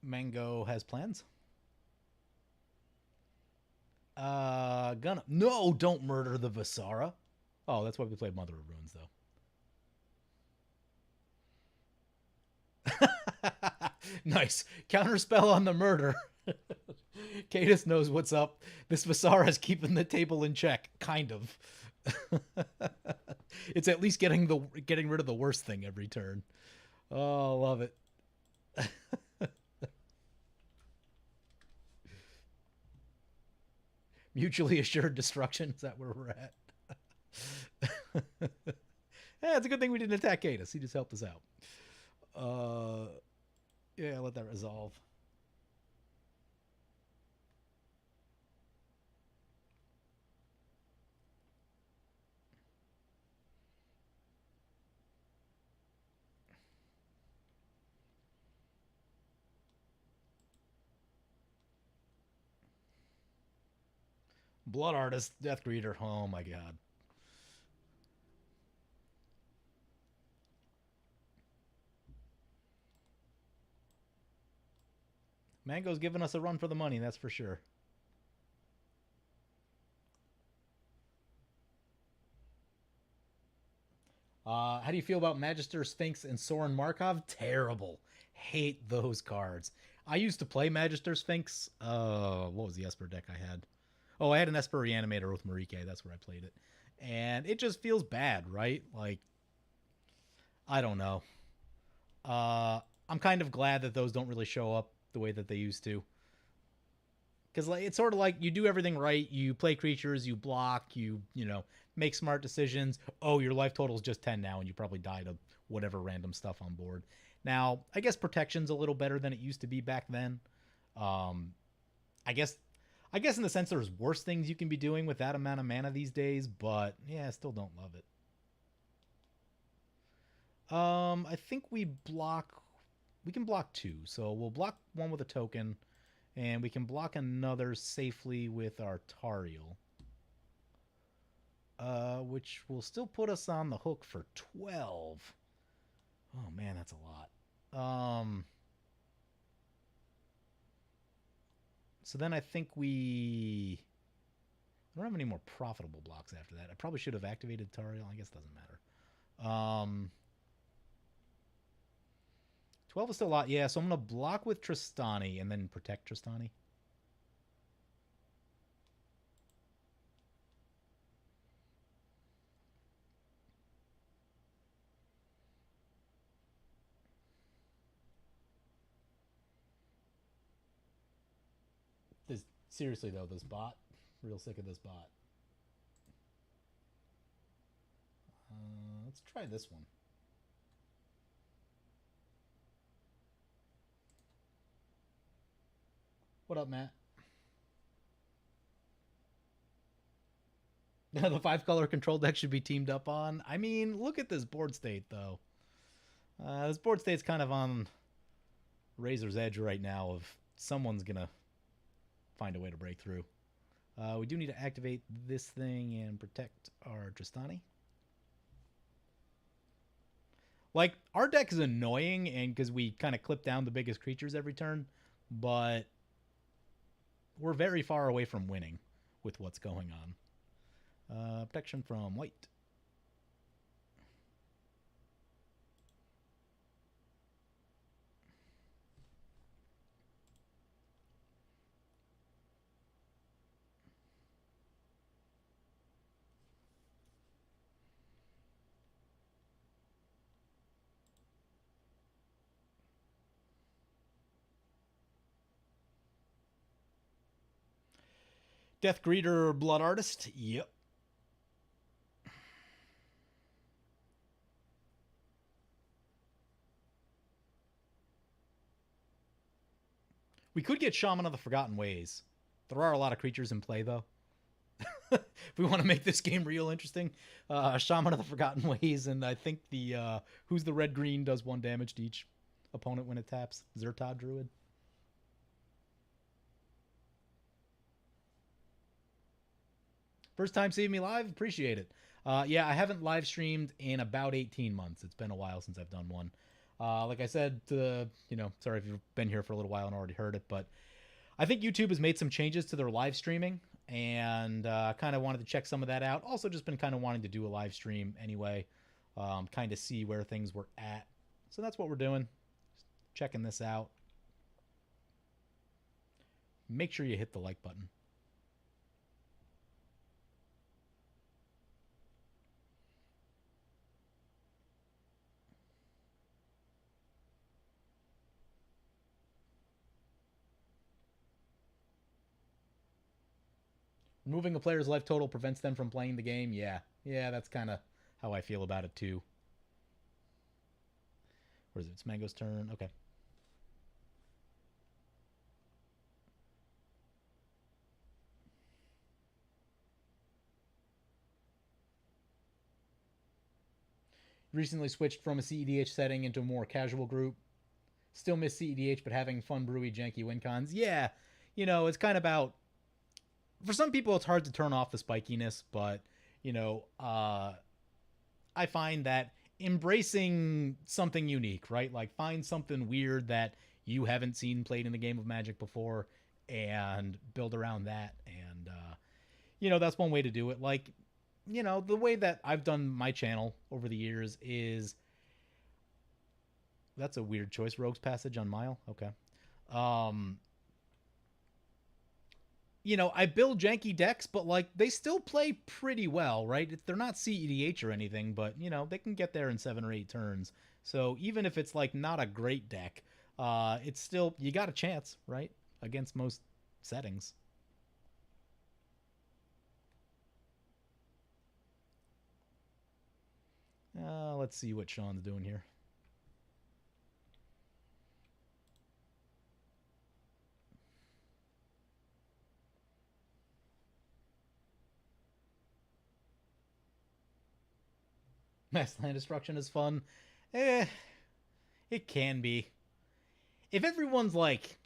Mango has plans. Gonna... No, don't murder the Visara. Oh, that's why we played Mother of Runes, though. Nice. Counterspell on the murder. Cadus knows what's up. This Visara is keeping the table in check, kind of. It's at least getting rid of the worst thing every turn. Oh, love it. Mutually assured destruction. Is that where we're at? Yeah, it's a good thing we didn't attack Cadus. He just helped us out. Yeah, let that resolve. Blood Artist, Death Greeter. Oh my god. Mango's giving us a run for the money, that's for sure. How do you feel about Magister Sphinx and Soren Markov? Terrible. Hate those cards. I used to play Magister Sphinx. What was the Esper deck I had? Oh, I had an Esper Reanimator with Marike. That's where I played it. And it just feels bad, right? Like, I don't know. I'm kind of glad that those don't really show up the way that they used to. Because like, it's sort of like you do everything right. You play creatures, you block, you make smart decisions. Oh, your life total is just 10 now, and you probably died of whatever random stuff on board. Now, I guess protection's a little better than it used to be back then. Um, I guess in the sense there's worse things you can be doing with that amount of mana these days, but yeah, I still don't love it. I think we can block two. So we'll block one with a token, and we can block another safely with our Tariel. Which will still put us on the hook for 12. Oh man, that's a lot. So then I think I don't have any more profitable blocks after that. I probably should have activated Tariel. I guess it doesn't matter. 12 is still a lot. Yeah, so I'm going to block with Tristani and then protect Tristani. Seriously, though, this bot. Real sick of this bot. Let's try this one. What up, Matt? The 5-color control deck should be teamed up on. I mean, look at this board state, though. This board state's kind of on razor's edge right now of someone's going to find a way to break through. We do need to activate this thing and protect our Tristani. Like, our deck is annoying, and because we kind of clip down the biggest creatures every turn, but we're very far away from winning with what's going on. Protection from white. Death Greeter, Blood Artist. Yep. We could get Shaman of the Forgotten Ways. There are a lot of creatures in play, though. If we want to make this game real interesting, Shaman of the Forgotten Ways, and I think the who's the red green does 1 damage to each opponent when it taps. Zertod Druid. First time seeing me live, appreciate it. Yeah, I haven't live streamed in about 18 months. It's been a while since I've done one. Like I said, sorry if you've been here for a little while and already heard it, but I think YouTube has made some changes to their live streaming, and kind of wanted to check some of that out. Also, just been kind of wanting to do a live stream anyway, kind of see where things were at. So that's what we're doing. Just checking this out. Make sure you hit the like button. Removing a player's life total prevents them from playing the game. Yeah, that's kind of how I feel about it too. Where is it? It's Mango's turn. Okay. Recently switched from a CEDH setting into a more casual group. Still miss CEDH, but having fun, brewy, janky win cons. Yeah, it's kind of about. For some people, it's hard to turn off the spikiness, but I find that embracing something unique, right? Like find something weird that you haven't seen played in the game of Magic before, and build around that. And that's one way to do it. Like, the way that I've done my channel over the years is. That's a weird choice. Rogue's Passage on Mile. Okay. I build janky decks, but like they still play pretty well, right? They're not CEDH or anything, but they can get there in 7 or 8 turns. So even if it's like not a great deck, it's still you got a chance, right? Against most settings. Let's see what Sean's doing here. Mass land destruction is fun. It can be. If everyone's like...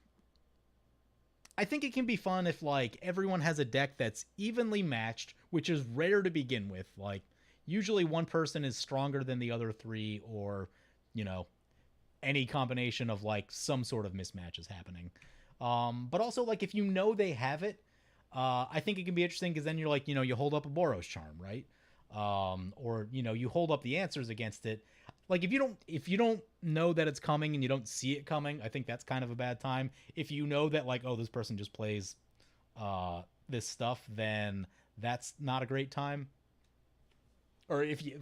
I think it can be fun if, like, everyone has a deck that's evenly matched, which is rare to begin with. Like, usually one person is stronger than the other 3, or, any combination of, like, some sort of mismatch is happening. But also, like, if they have it, I think it can be interesting because then you're like, you hold up a Boros Charm, right? Or you hold up the answers against it. Like if you don't know that it's coming and you don't see it coming, I think that's kind of a bad time. If you know that like, oh, this person just plays this stuff, then that's not a great time. Or if you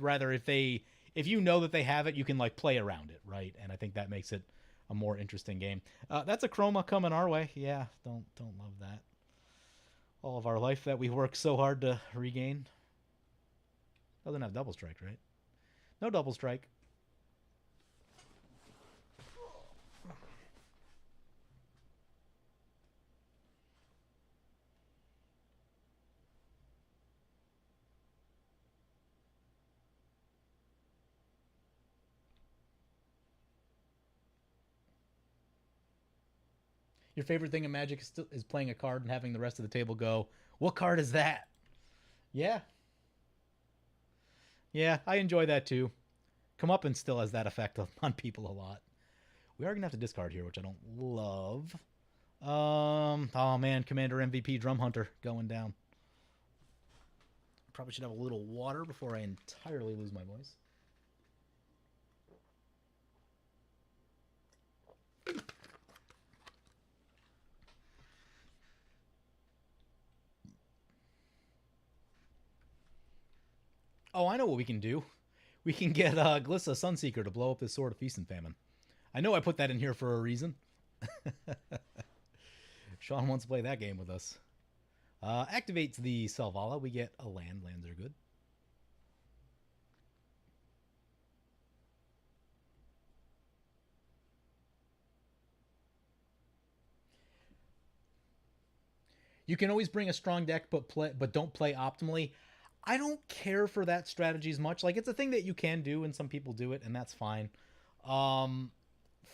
know that they have it, you can like play around it, right? And I think that makes it a more interesting game. That's a chroma coming our way. Yeah, don't love that. All of our life that we work so hard to regain. Doesn't have double strike, right? No double strike. Your favorite thing in Magic is playing a card and having the rest of the table go, what card is that? Yeah. Yeah, I enjoy that too. Comeuppance still has that effect on people a lot. We are going to have to discard here, which I don't love. Oh man, Commander MVP Drum Hunter going down. Probably should have a little water before I entirely lose my voice. Oh, I know what we can do. We can get Glissa Sunseeker to blow up this Sword of Feast and Famine. I know I put that in here for a reason. Sean wants to play that game with us. Activates the Selvala. We get a land. Lands are good. You can always bring a strong deck, but don't play optimally. I don't care for that strategy as much. Like, it's a thing that you can do, and some people do it, and that's fine. Um,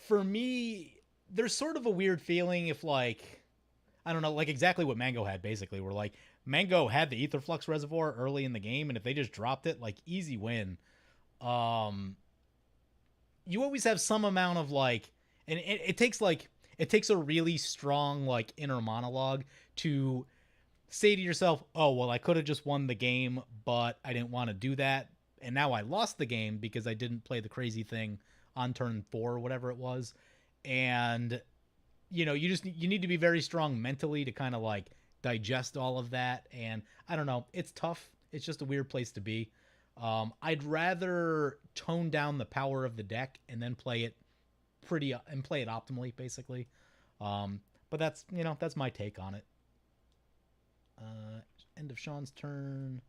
for me, there's sort of a weird feeling if, like, I don't know, like exactly what Mango had, basically. Where, like, Mango had the Etherflux Reservoir early in the game, and if they just dropped it, like, easy win. Um, you always have some amount of, like, and it takes, like, it takes a really strong, like, inner monologue to say to yourself, oh, well, I could have just won the game, but I didn't want to do that. And now I lost the game because I didn't play the crazy thing on turn 4 or whatever it was. And, you know, you need to be very strong mentally to kind of like digest all of that. And I don't know, it's tough. It's just a weird place to be. I'd rather tone down the power of the deck and then play it play it optimally, basically. But that's, you know, that's my take on it. Uh, End of Sean's turn.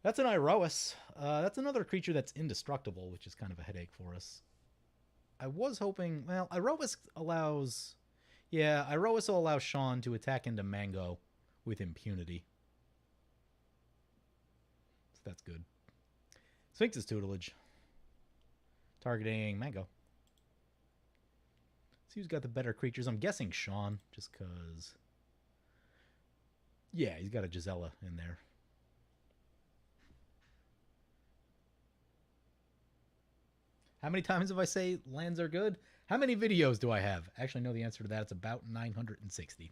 That's an Iroas. That's another creature that's indestructible, which is kind of a headache for us. I was hoping... Well, Iroas allows... Yeah, Iroas will allow Sean to attack into Mango with impunity. So that's good. Sphinx's Tutelage. Targeting Mango. See who's got the better creatures. I'm guessing Sean, just because... Yeah, he's got a Gisela in there. How many times have I say lands are good? How many videos do I have? I actually know the answer to that. It's about 960.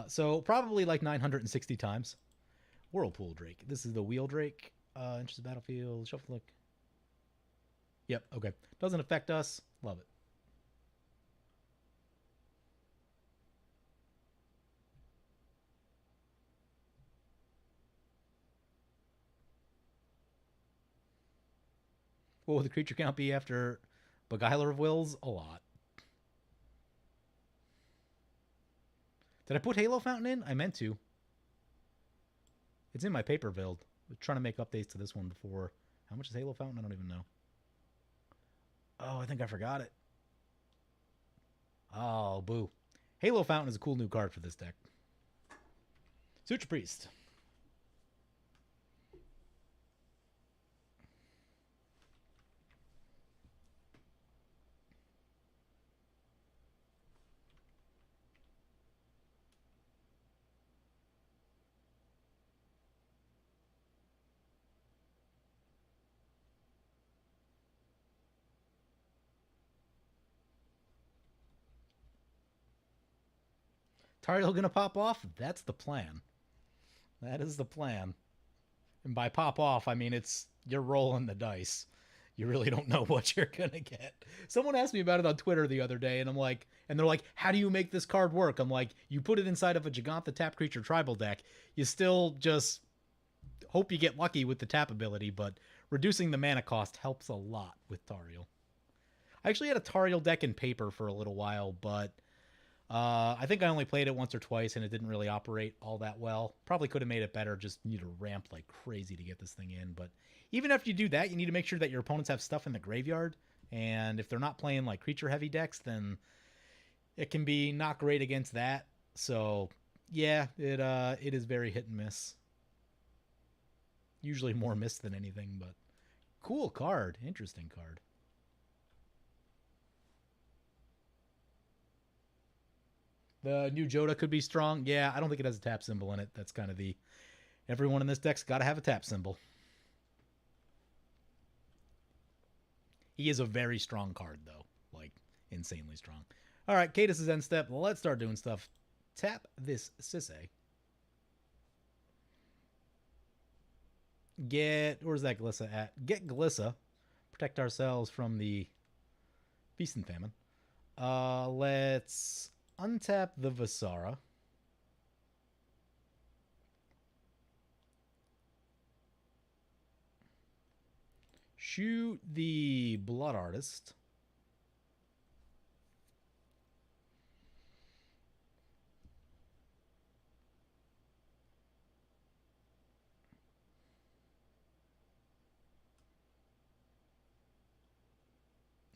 So probably like 960 times. Whirlpool Drake. This is the Wheel Drake. Enters the battlefield. Shuffle look. Yep, okay. Doesn't affect us. Love it. What will the creature count be after Beguiler of Wills? A lot. Did I put Halo Fountain in? I meant to. It's in my paper build. I'm trying to make updates to this one before. How much is Halo Fountain? I don't even know. Oh, I think I forgot it. Oh, boo. Halo Fountain is a cool new card for this deck. Suture Priest. Tariel gonna pop off? That's the plan. That is the plan. And by pop off, I mean it's you're rolling the dice. You really don't know what you're gonna get. Someone asked me about it on Twitter the other day, and I'm like, and they're like, "How do you make this card work?" I'm like, "You put it inside of a Jegantha tap creature tribal deck. You still just hope you get lucky with the tap ability, but reducing the mana cost helps a lot with Tariel." I actually had a Tariel deck in paper for a little while, but I think I only played it once or twice, and it didn't really operate all that well. Probably could have made it better. Just need to ramp like crazy to get this thing in. But even after you do that, you need to make sure that your opponents have stuff in the graveyard. And if they're not playing like creature-heavy decks, then it can be not great against that. So yeah, it is very hit and miss. Usually more miss than anything, but cool card. Interesting card. The new Joda could be strong. Yeah, I don't think it has a tap symbol in it. That's kind of the... Everyone in this deck's got to have a tap symbol. He is a very strong card, though. Like, insanely strong. All right, Cadis' end step. Let's start doing stuff. Tap this Sisse. Where's that Glissa at? Get Glissa. Protect ourselves from the Feast and Famine. Let's untap the Visara. Shoot the Blood Artist.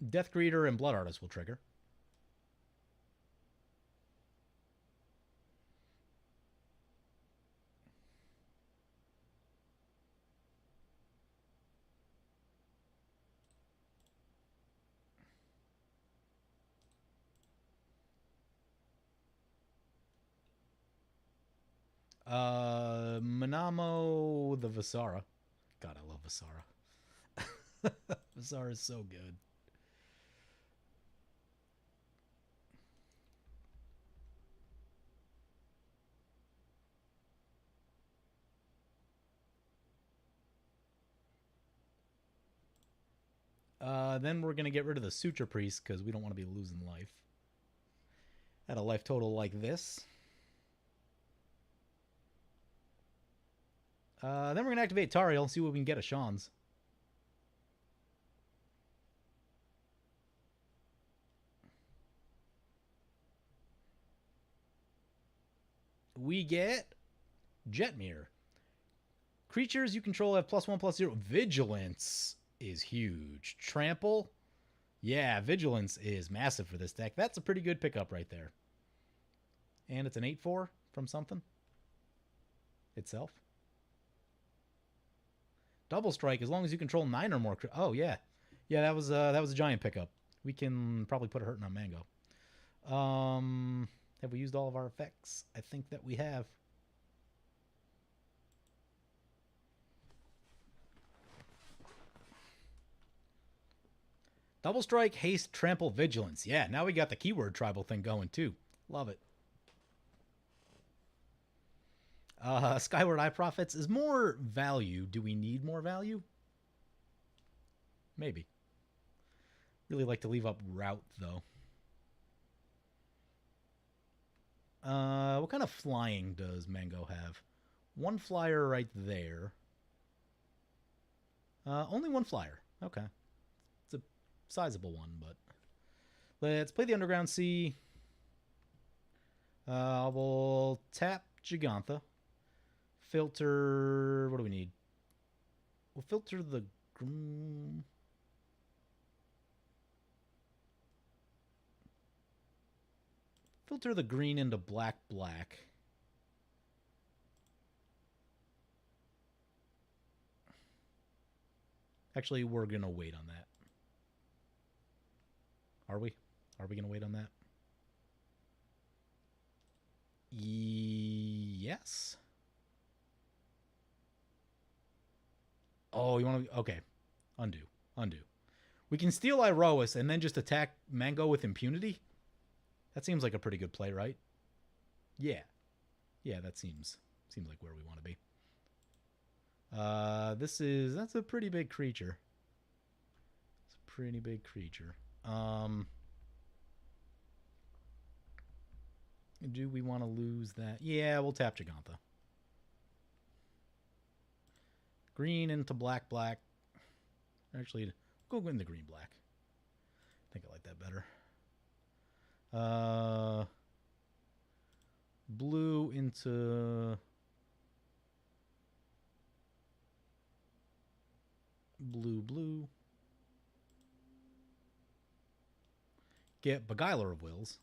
Death Greeter and Blood Artist will trigger. Manamo the Visara. God, I love Visara. Visara is so good. Then we're going to get rid of the Suture Priest because we don't want to be losing life. At a life total like this. Then we're going to activate Tariel and see what we can get of Sean's. We get Jetmir. Creatures you control have +1/+0. Vigilance is huge. Trample. Yeah, Vigilance is massive for this deck. That's a pretty good pickup right there. And it's an 8/4 from something itself. Double Strike as long as you control 9 or more. Oh, yeah. Yeah, that was a giant pickup. We can probably put a hurting on Mango. Have we used all of our effects? I think that we have. Double Strike, Haste, Trample, Vigilance. Yeah, now we got the keyword tribal thing going too. Love it. Skyward Eye Prophets is more value. Do we need more value? Maybe. Really like to leave up Route, though. What kind of flying does Mango have? One flyer right there. Only one flyer. Okay. It's a sizable one, but... Let's play the Underground Sea. We'll tap Jegantha. Filter... What do we need? We'll filter the... Filter the green into black. Actually, we're going to wait on that. Are we? Are we going to wait on that? Yes. Oh, you want to... Okay. Undo. We can steal Iroas and then just attack Mango with impunity? That seems like a pretty good play, right? Yeah. Yeah, that seems like where we want to be. That's a pretty big creature. It's a pretty big creature. Do we want to lose that? Yeah, we'll tap Jegantha. Green into black. Actually, go in the green-black. I think I like that better. Blue into... Blue. Get Beguiler of Wills.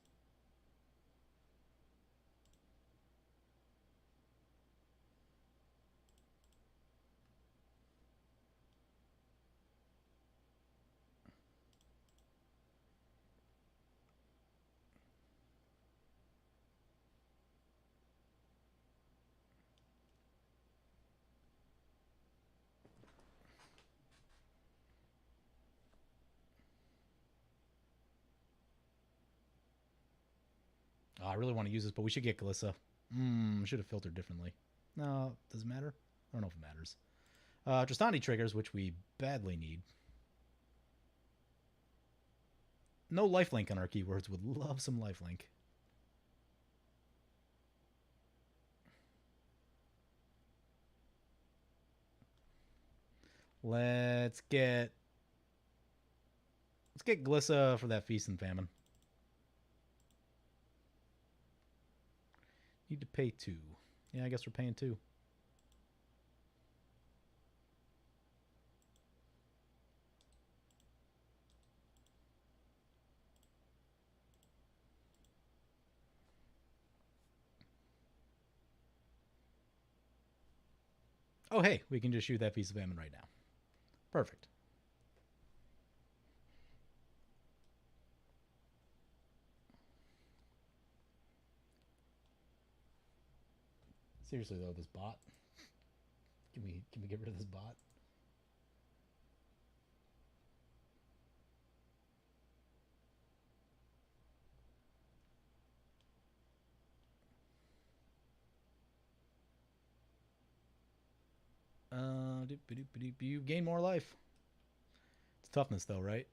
Oh, I really want to use this, but we should get Glissa. Should have filtered differently. No, does it matter? I don't know if it matters. Tristani triggers, which we badly need. No lifelink on our keywords. Would love some lifelink. Let's get Glissa for that Feast and Famine. Need to pay 2. Yeah, I guess we're paying 2. Oh, hey, we can just shoot that piece of ammon right now. Perfect. Seriously though, this bot. Can we get rid of this bot? You gain more life. It's toughness though, right?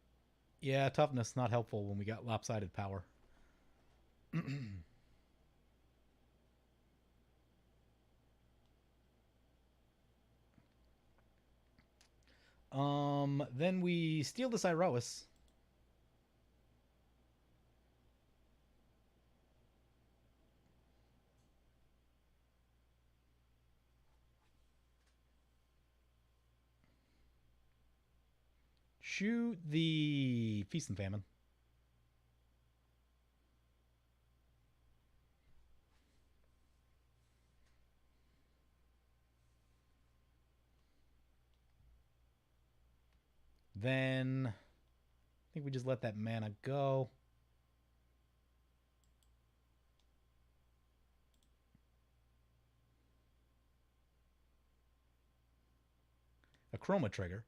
Yeah, toughness not helpful when we got lopsided power. Then we steal the Cyroas. Shoot the Feast and Famine. Then I think we just let that mana go. A Chroma trigger.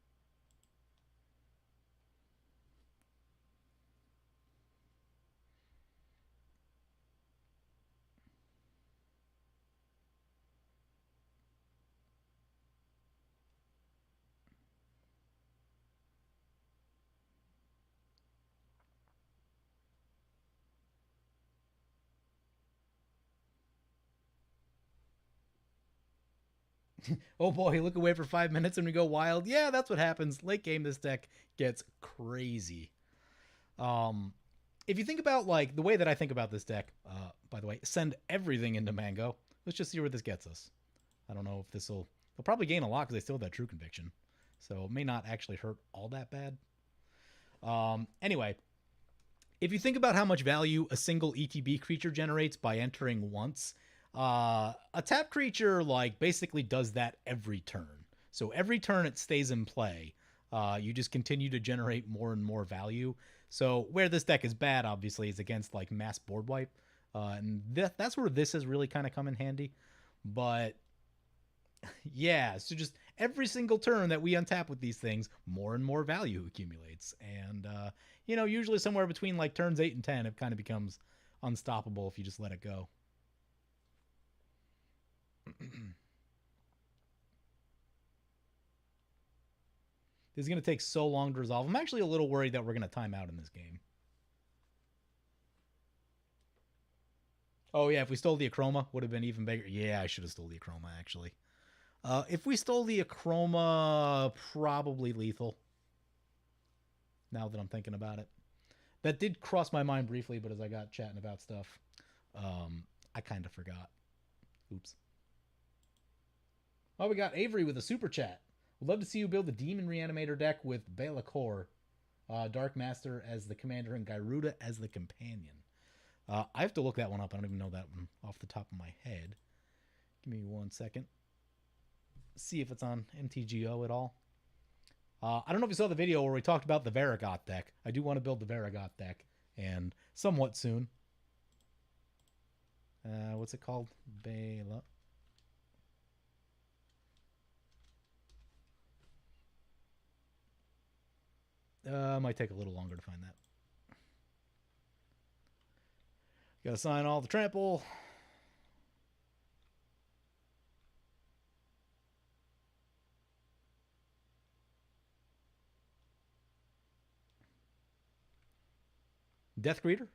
Oh boy, look away for 5 minutes and we go wild. Yeah, that's what happens. Late game, this deck gets crazy. Um, if you think about like the way that I think about this deck, by the way, send everything into Mango. Let's just see where this gets us. I don't know if this will. They'll probably gain a lot because they still have that True Conviction, so it may not actually hurt all that bad. Anyway, if you think about how much value a single ETB creature generates by entering once, a tap creature like basically does that every turn. So every turn it stays in play, you just continue to generate more and more value. So where this deck is bad, obviously, is against like mass board wipe, and that's where this has really kind of come in handy. But yeah, so just every single turn that we untap with these things, more and more value accumulates. And, usually somewhere between like turns 8 and 10, it kind of becomes unstoppable if you just let it go. This is going to take so long to resolve. I'm actually a little worried that we're going to time out in this game. Oh, yeah, if we stole the Acroma, would have been even bigger. Yeah, I should have stole the Acroma, actually. If we stole the Acroma, probably lethal. Now that I'm thinking about it. That did cross my mind briefly, but as I got chatting about stuff, I kind of forgot. Oops. Oh, we got Avery with a super chat. Would love to see you build a Demon Reanimator deck with Balakor, Dark Master as the commander, and Gyruda as the companion. I have to look that one up. I don't even know that one off the top of my head. Give me 1 second. See if it's on MTGO at all. I don't know if you saw the video where we talked about the Varagot deck. I do want to build the Varagot deck, and somewhat soon. What's it called? Bela. Might take a little longer to find that. Gotta sign all the trample. Death Greeter.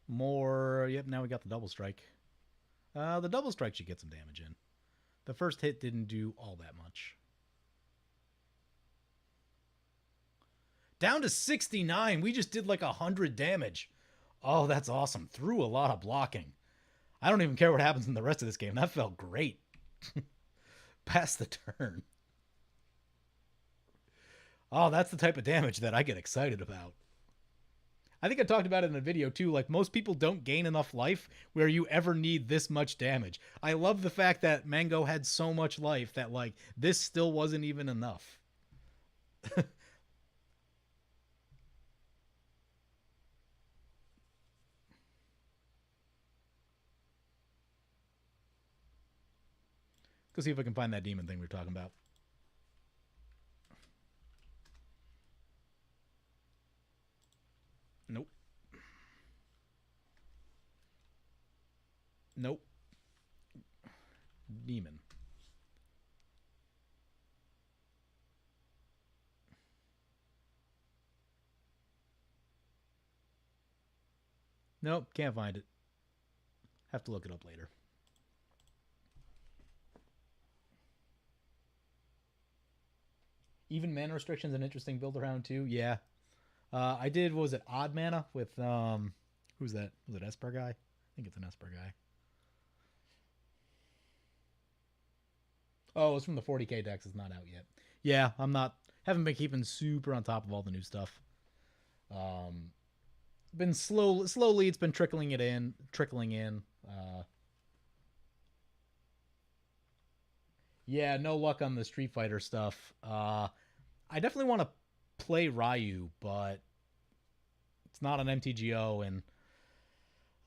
More. Yep, now we got the double strike. The double strike should get some damage in. The first hit didn't do all that much. Down to 69. We just did like 100 damage. Oh, that's awesome. Through a lot of blocking. I don't even care what happens in the rest of this game. That felt great. Pass the turn. Oh, that's the type of damage that I get excited about. I think I talked about it in a video too. Like, most people don't gain enough life where you ever need this much damage. I love the fact that Mango had so much life that, like, this still wasn't even enough. Go see if I can find that demon thing we were talking about. Nope. Nope. Demon. Nope, can't find it. Have to look it up later. Even mana restrictions an interesting build around too. Yeah. I did, what was it, Odd Mana with who's that? Was it Esper guy? I think it's an Esper guy. Oh, it's from the 40k decks. It's not out yet. Yeah, I'm not. Haven't been keeping super on top of all the new stuff. Been slowly. It's been trickling in. Yeah, no luck on the Street Fighter stuff. I definitely want to play Ryu, but it's not an MTGO, and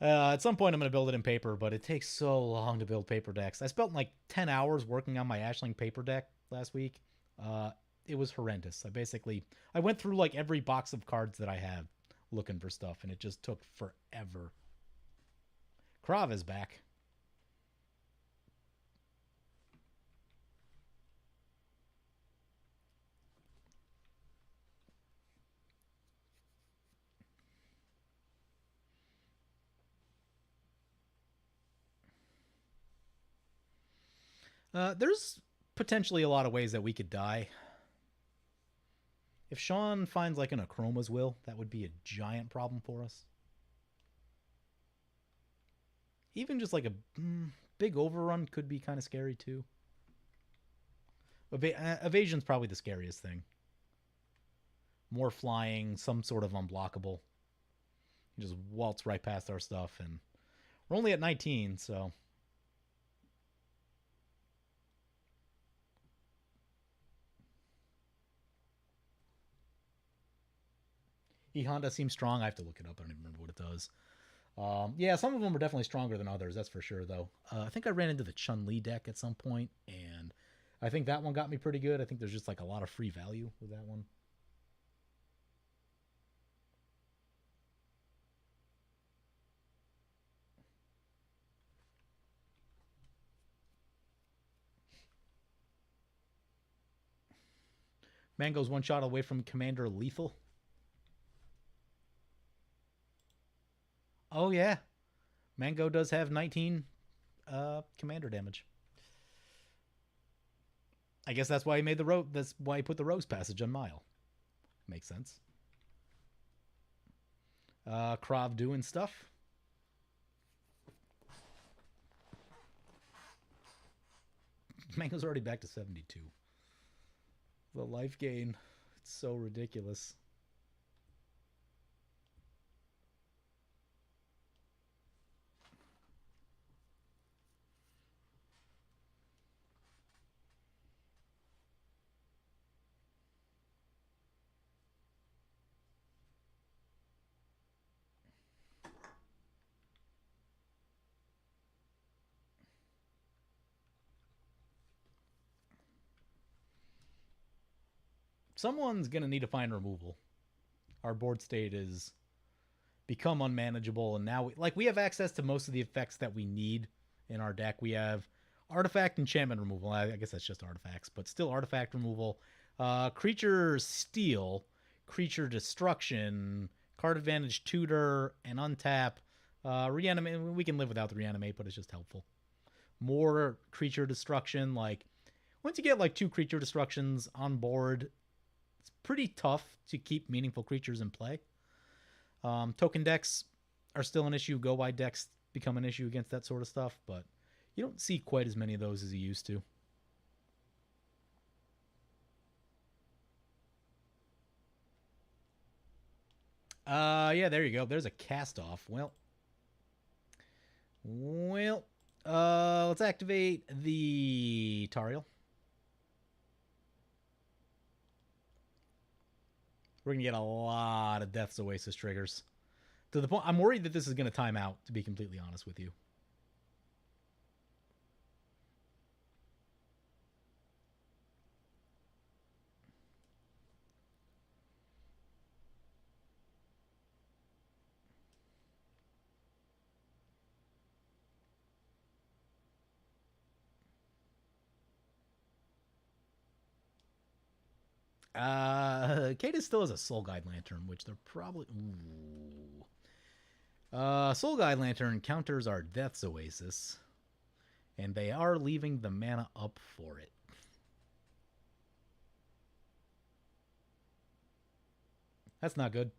at some point I'm going to build it in paper, but it takes so long to build paper decks. I spent like 10 hours working on my Ashling paper deck last week. It was horrendous. I went through like every box of cards that I have looking for stuff, and it just took forever. Krav is back. There's potentially a lot of ways that we could die. If Sean finds like an Akroma's Will, that would be a giant problem for us. Even just like a big overrun could be kind of scary too. Evasion's probably the scariest thing. More flying, some sort of unblockable. You just waltz right past our stuff, and we're only at 19, so... E-Honda seems strong. I have to look it up. I don't even remember what it does. Yeah, some of them are definitely stronger than others. That's for sure, though. I think I ran into the Chun-Li deck at some point, and I think that one got me pretty good. I think there's just like a lot of free value with that one. Mango's one shot away from Commander Lethal. Oh, yeah. Mango does have 19 commander damage. I guess that's why he made the road. That's why he put the Rose Passage on Mile. Makes sense. Krav doing stuff. Mango's already back to 72. The life gain. It's so ridiculous. Someone's going to need to find removal. Our board state is become unmanageable, and now we have access to most of the effects that we need in our deck. We have artifact enchantment removal. I guess that's just artifacts, but still artifact removal. Creature steal, creature destruction, card advantage tutor, and untap. Reanimate. We can live without the reanimate, but it's just helpful. More creature destruction. Like, once you get like 2 creature destructions on board, it's pretty tough to keep meaningful creatures in play. Token decks are still an issue. Go wide decks become an issue against that sort of stuff, but you don't see quite as many of those as you used to. Yeah, there you go. There's a cast off. Well, let's activate the Tariel. We're gonna get a lot of Death's Oasis triggers. To the point, I'm worried that this is gonna time out, to be completely honest with you. Cadus still has a Soul Guide Lantern, which they're probably... Ooh. Soul Guide Lantern counters our Death's Oasis, and they are leaving the mana up for it. That's not good.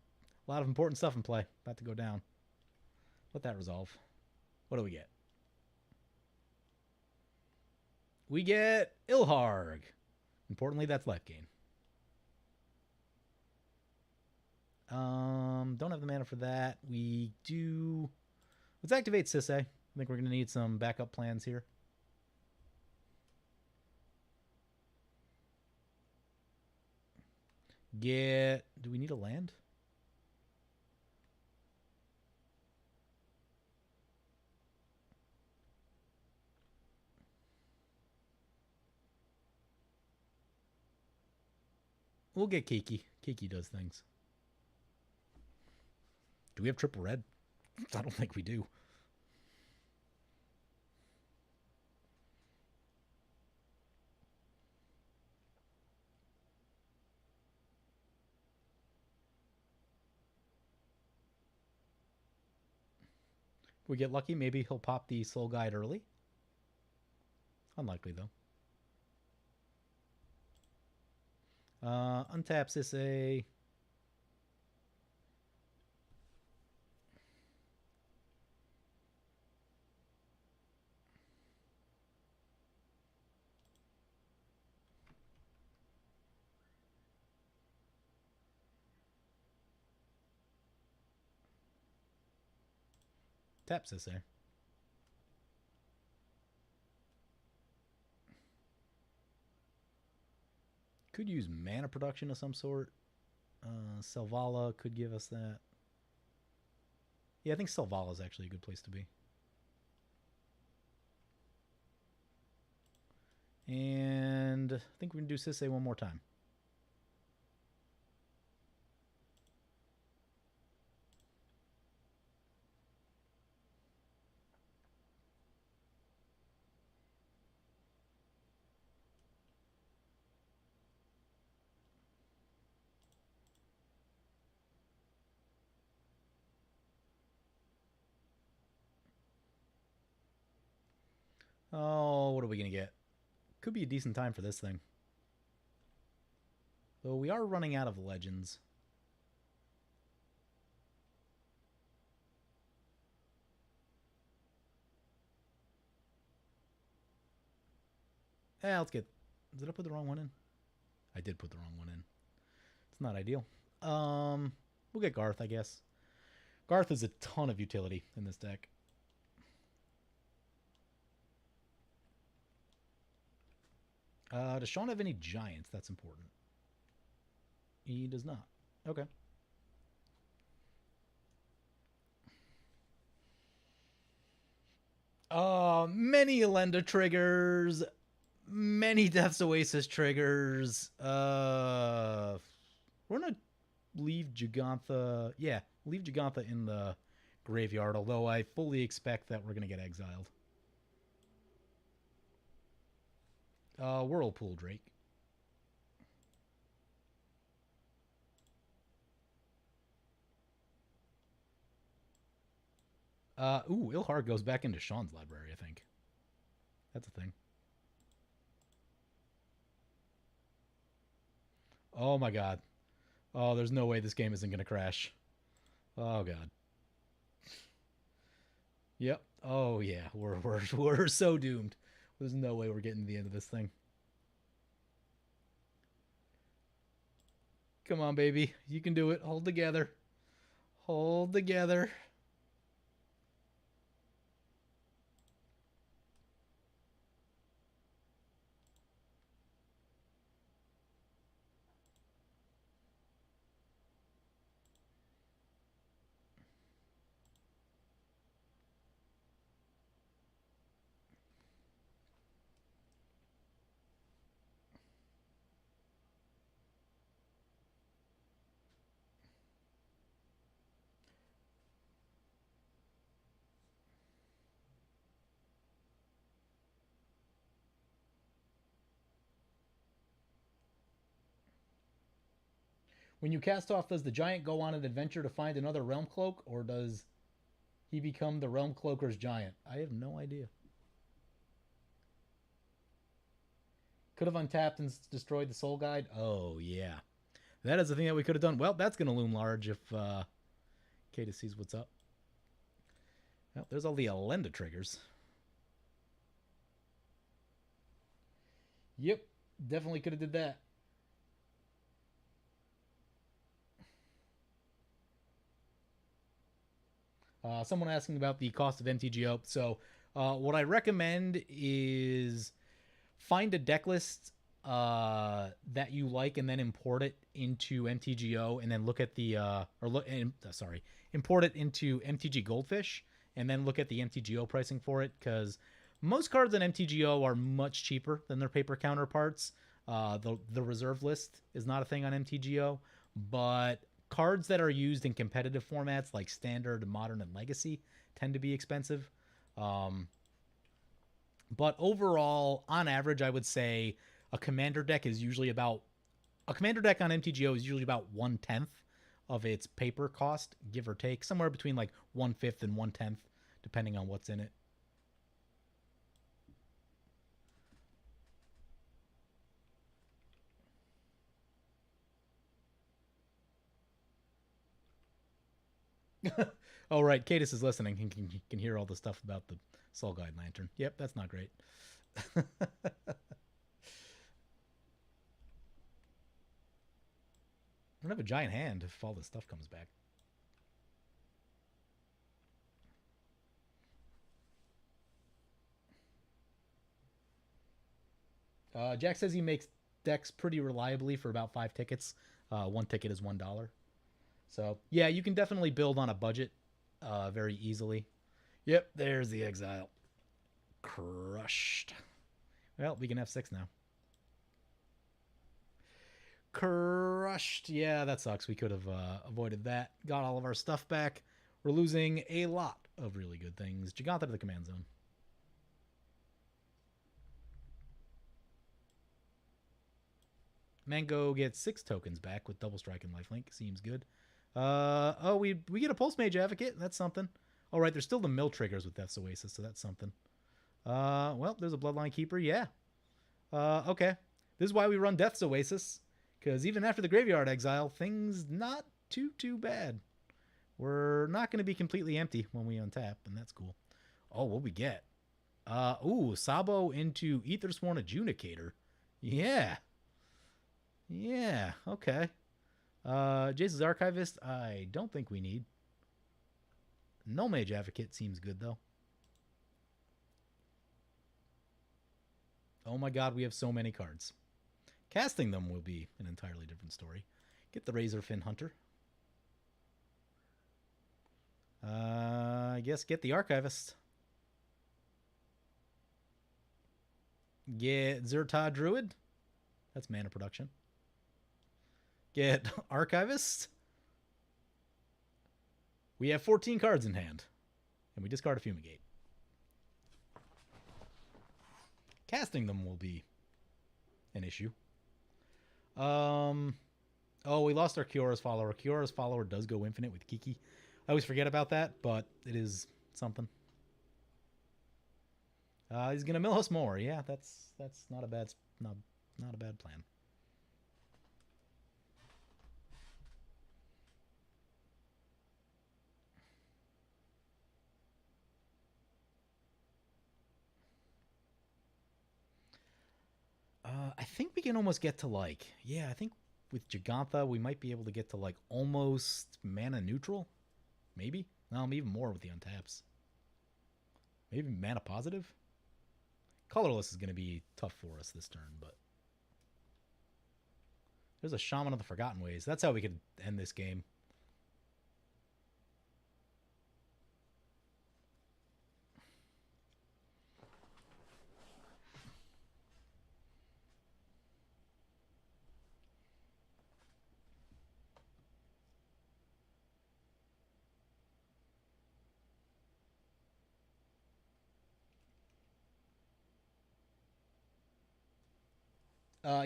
A lot of important stuff in play. About to go down. Let that resolve. What do we get? We get Ilharg. Importantly, that's life gain. Don't have the mana for that. We do... Let's activate Sisse. I think we're going to need some backup plans here. Do we need a land? We'll get Kiki. Kiki does things. Do we have triple red? I don't think we do. If we get lucky, maybe he'll pop the Soul Guide early. Unlikely, though. Untap Sisse. Tap Sisse. Could use mana production of some sort. Selvala could give us that. Yeah, I think Selvala is actually a good place to be. And I think we're going to do Sisse one more time. Oh, what are we going to get? Could be a decent time for this thing. Though we are running out of legends. Let's get... Did I put the wrong one in? I did put the wrong one in. It's not ideal. We'll get Garth, I guess. Garth is a ton of utility in this deck. Does Sean have any giants? That's important. He does not. Okay. Many Elenda triggers. Many Death's Oasis triggers. We're gonna leave Jegantha. Yeah, leave Jegantha in the graveyard, although I fully expect that we're gonna get exiled. Whirlpool Drake. Ooh, Ilhar goes back into Sean's library, I think. That's a thing. Oh my god. Oh, there's no way this game isn't going to crash. Oh god. Yep. Oh yeah, we're so doomed. There's no way we're getting to the end of this thing. Come on, baby. You can do it. Hold together. Hold together. When you cast off, does the giant go on an adventure to find another realm cloak, or does he become the realm cloaker's giant? I have no idea. Could have untapped and destroyed the soul guide. Oh yeah, that is the thing that we could have done. Well, that's going to loom large if Kata sees what's up. Well, there's all the Elenda triggers. Yep, definitely could have did that. Someone asking about the cost of MTGO. So, what I recommend is find a deck list that you like, and then import it into MTGO, and then look at the import it into MTG Goldfish, and then look at the MTGO pricing for it, because most cards in MTGO are much cheaper than their paper counterparts. The reserve list is not a thing on MTGO, but cards that are used in competitive formats like Standard, Modern, and Legacy tend to be expensive. Um, but overall, on average, I would say a commander deck is usually about a commander deck on MTGO is usually about 1/10 of its paper cost, give or take, somewhere between like 1/5 and 1/10, depending on what's in it. Oh, right. Cadis is listening. He can hear all the stuff about the Soul Guide Lantern. Yep, that's not great. I don't have a giant hand if all this stuff comes back. Jack says he makes decks pretty reliably for about 5 tickets. One ticket is $1. So yeah, you can definitely build on a budget very easily. Yep, there's the exile. Crushed. Well, we can F6 now. Crushed. Yeah, that sucks. We could have avoided that. Got all of our stuff back. We're losing a lot of really good things. Jegantha to the command zone. Mango gets 6 tokens back with double strike and lifelink. Seems good. Oh, we get a pulse mage advocate. That's something. All right, there's still the mill triggers with Death's Oasis, so that's something. Well, there's a bloodline keeper. Yeah. Okay. This is why we run Death's Oasis, because even after the graveyard exile, things not too bad. We're not going to be completely empty when we untap, and that's cool. Oh, what we get? Sabo into Aethersworn Adjudicator. Yeah. Yeah, okay. Jace's Archivist, I don't think we need. No Mage Advocate seems good, though. Oh my god, we have so many cards. Casting them will be an entirely different story. Get the Razorfin Hunter. I guess get the Archivist. Get Zerta Druid. That's mana production. Get Archivist. We have 14 cards in hand, and we discard a Fumigate. Casting them will be an issue. Oh, we lost our Kiora's follower. Kiora's follower does go infinite with Kiki. I always forget about that, but it is something. He's gonna mill us more. Yeah, that's not a bad not a bad plan. I think we can almost get to like, yeah, I think with Jegantha we might be able to get to like almost mana neutral. Maybe? No, even more with the untaps. Maybe mana positive? Colorless is going to be tough for us this turn, but there's a Shaman of the Forgotten Ways. That's how we could end this game.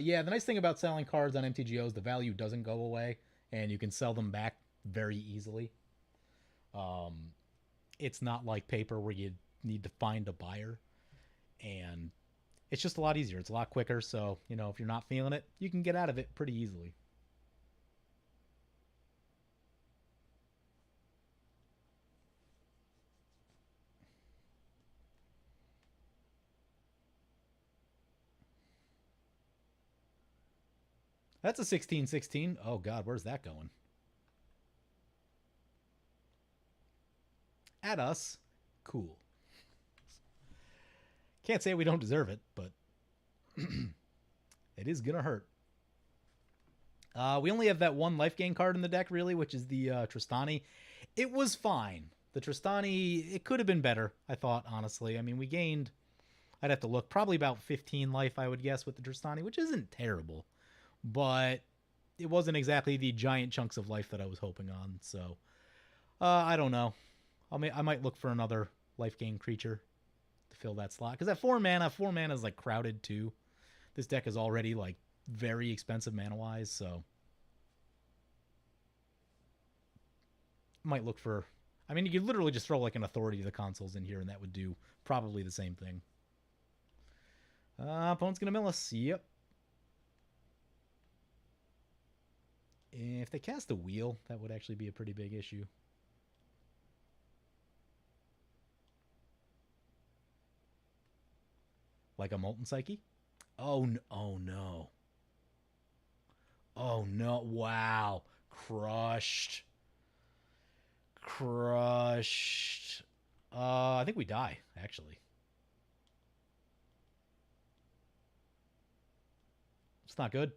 Yeah, the nice thing about selling cards on MTGOs, the value doesn't go away, and you can sell them back very easily. Um, it's not like paper where you need to find a buyer, and it's just a lot easier. It's a lot quicker, so, you know, if you're not feeling it, you can get out of it pretty easily. That's a 16-16. Oh, God, where's that going? At us. Cool. Can't say we don't deserve it, but it is going to hurt. We only have that one life gain card in the deck, really, which is the Tristani. It was fine. The Tristani, it could have been better, I thought, honestly. I mean, we gained, I'd have to look, probably about 15 life, I would guess, with the Tristani, which isn't terrible. But it wasn't exactly the giant chunks of life that I was hoping on. So, I don't know. I might look for another life gain creature to fill that slot. Because at 4 mana is like crowded too. This deck is already like very expensive mana wise, so might look for. I mean, you could literally just throw like an Authority to the Consoles in here, and that would do probably the same thing. Opponent's gonna mill us. Yep. If they cast a wheel, that would actually be a pretty big issue. Like a Molten Psyche? Oh, oh no. Oh no. Wow. Crushed. Crushed. I think we die, actually. It's not good.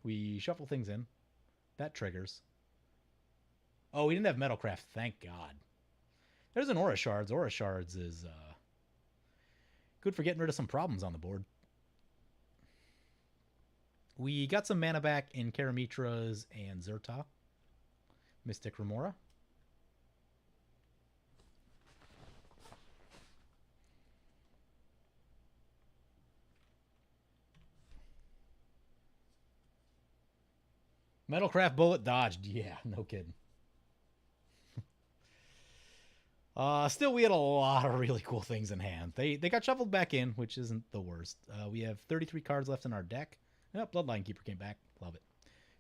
We shuffle things in. That triggers. Oh, we didn't have Metalcraft. Thank God. There's an Aura Shards. Aura Shards is good for getting rid of some problems on the board. We got some mana back in Karamitras and Zerta. Mystic Remora. Metalcraft Bullet dodged. Yeah, no kidding. Still, we had a lot of really cool things in hand. They got shuffled back in, which isn't the worst. We have 33 cards left in our deck. Oh, Bloodline Keeper came back. Love it.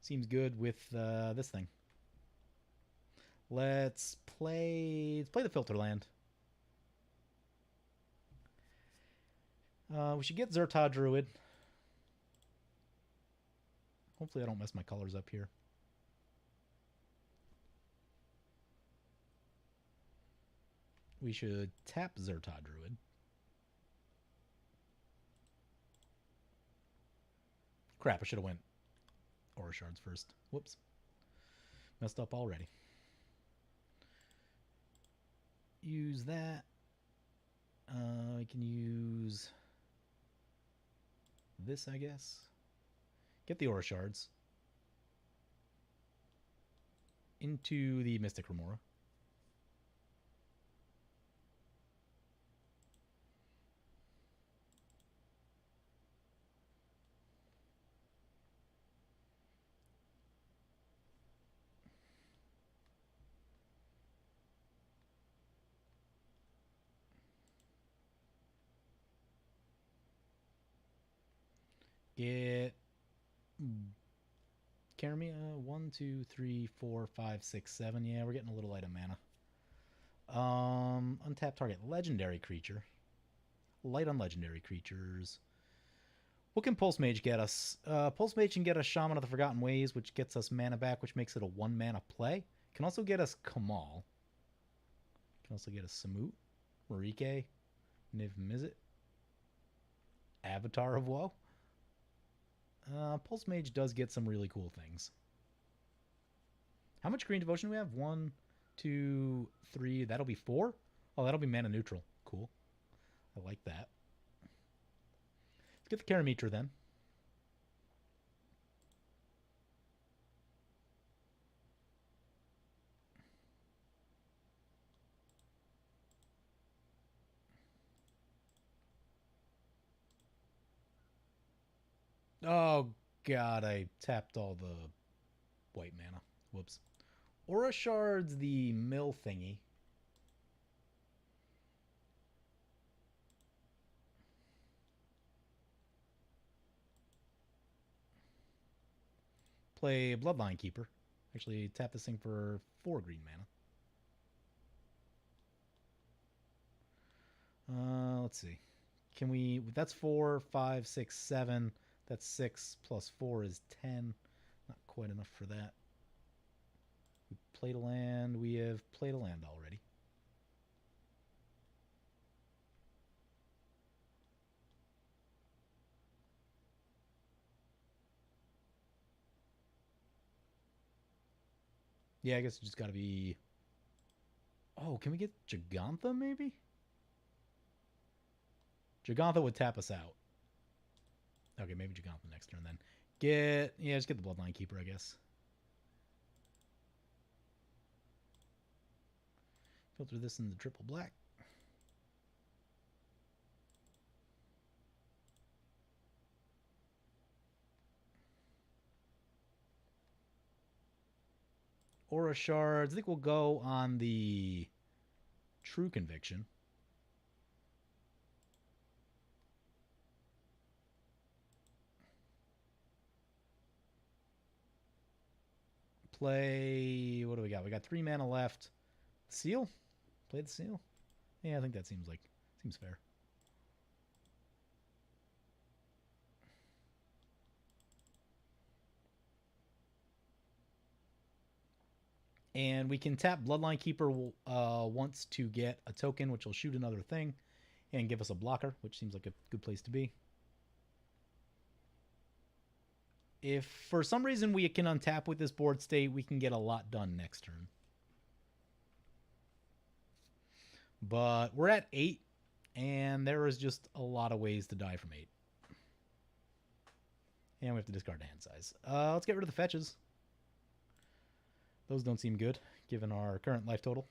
Seems good with this thing. Let's play the Filter Land. We should get Zerta Druid. Hopefully I don't mess my colors up here. We should tap Zerta Druid. Crap, I should have went Aura Shards first. Whoops. Messed up already. Use that. I can use this, I guess. Get the Aura Shards into the Mystic Remora. Get Karamia 1, 2, 3, 4, 5, 6, 7. Yeah, we're getting a little light of mana. Untap target legendary creature. Light on legendary creatures. What can Pulse Mage get us? Pulse Mage can get us Shaman of the Forgotten Ways, which gets us mana back, which makes it a 1 mana play. Can also get us Kamal. Can also get us Samut, Marike, Niv Mizzet, Avatar of Woe. Pulse Mage does get some really cool things. How much green devotion do we have? 1, 2, 3. That'll be 4? Oh, that'll be mana neutral. Cool. I like that. Let's get the Karamitra then. Oh, God, I tapped all the white mana. Whoops. Aura Shard's the mill thingy. Play Bloodline Keeper. Actually, tap this thing for 4 green mana. Let's see. Can we... That's 4, 5, 6, 7. That's 6 plus 4 is 10. Not quite enough for that. We played a land. We have played a land already. Yeah, I guess it just got to be... Oh, can we get Jegantha, maybe? Jegantha would tap us out. Okay, maybe Jegantha next turn then. Just get the Bloodline Keeper, I guess. Filter this in the triple black. Aura Shards. I think we'll go on the True Conviction. Play... What do we got? We got 3 mana left. Seal? Play the Seal? Yeah, I think that seems fair. And we can tap Bloodline Keeper once to get a token, which will shoot another thing and give us a blocker, which seems like a good place to be. If for some reason we can untap with this board state, we can get a lot done next turn. But we're at 8, and there is just a lot of ways to die from 8. And we have to discard the hand size. Let's get rid of the fetches. Those don't seem good, given our current life total.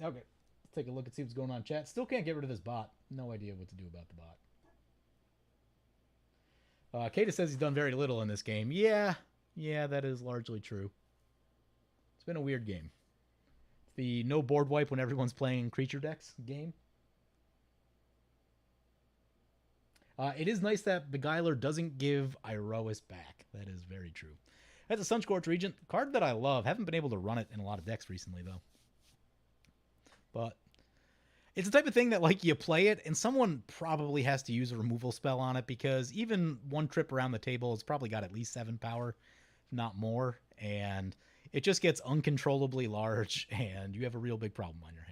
Okay, let's take a look and see what's going on in chat. Still can't get rid of this bot. No idea what to do about the bot. Kata says he's done very little in this game. Yeah, that is largely true. It's been a weird game. The no board wipe when everyone's playing creature decks game. It is nice that Beguiler doesn't give Iroas back. That is very true. That's a Sunscorch Regent. Card that I love. Haven't been able to run it in a lot of decks recently, though. But it's the type of thing that, like, you play it, and someone probably has to use a removal spell on it, because even one trip around the table has probably got at least 7 power, if not more, and it just gets uncontrollably large, and you have a real big problem on your hands.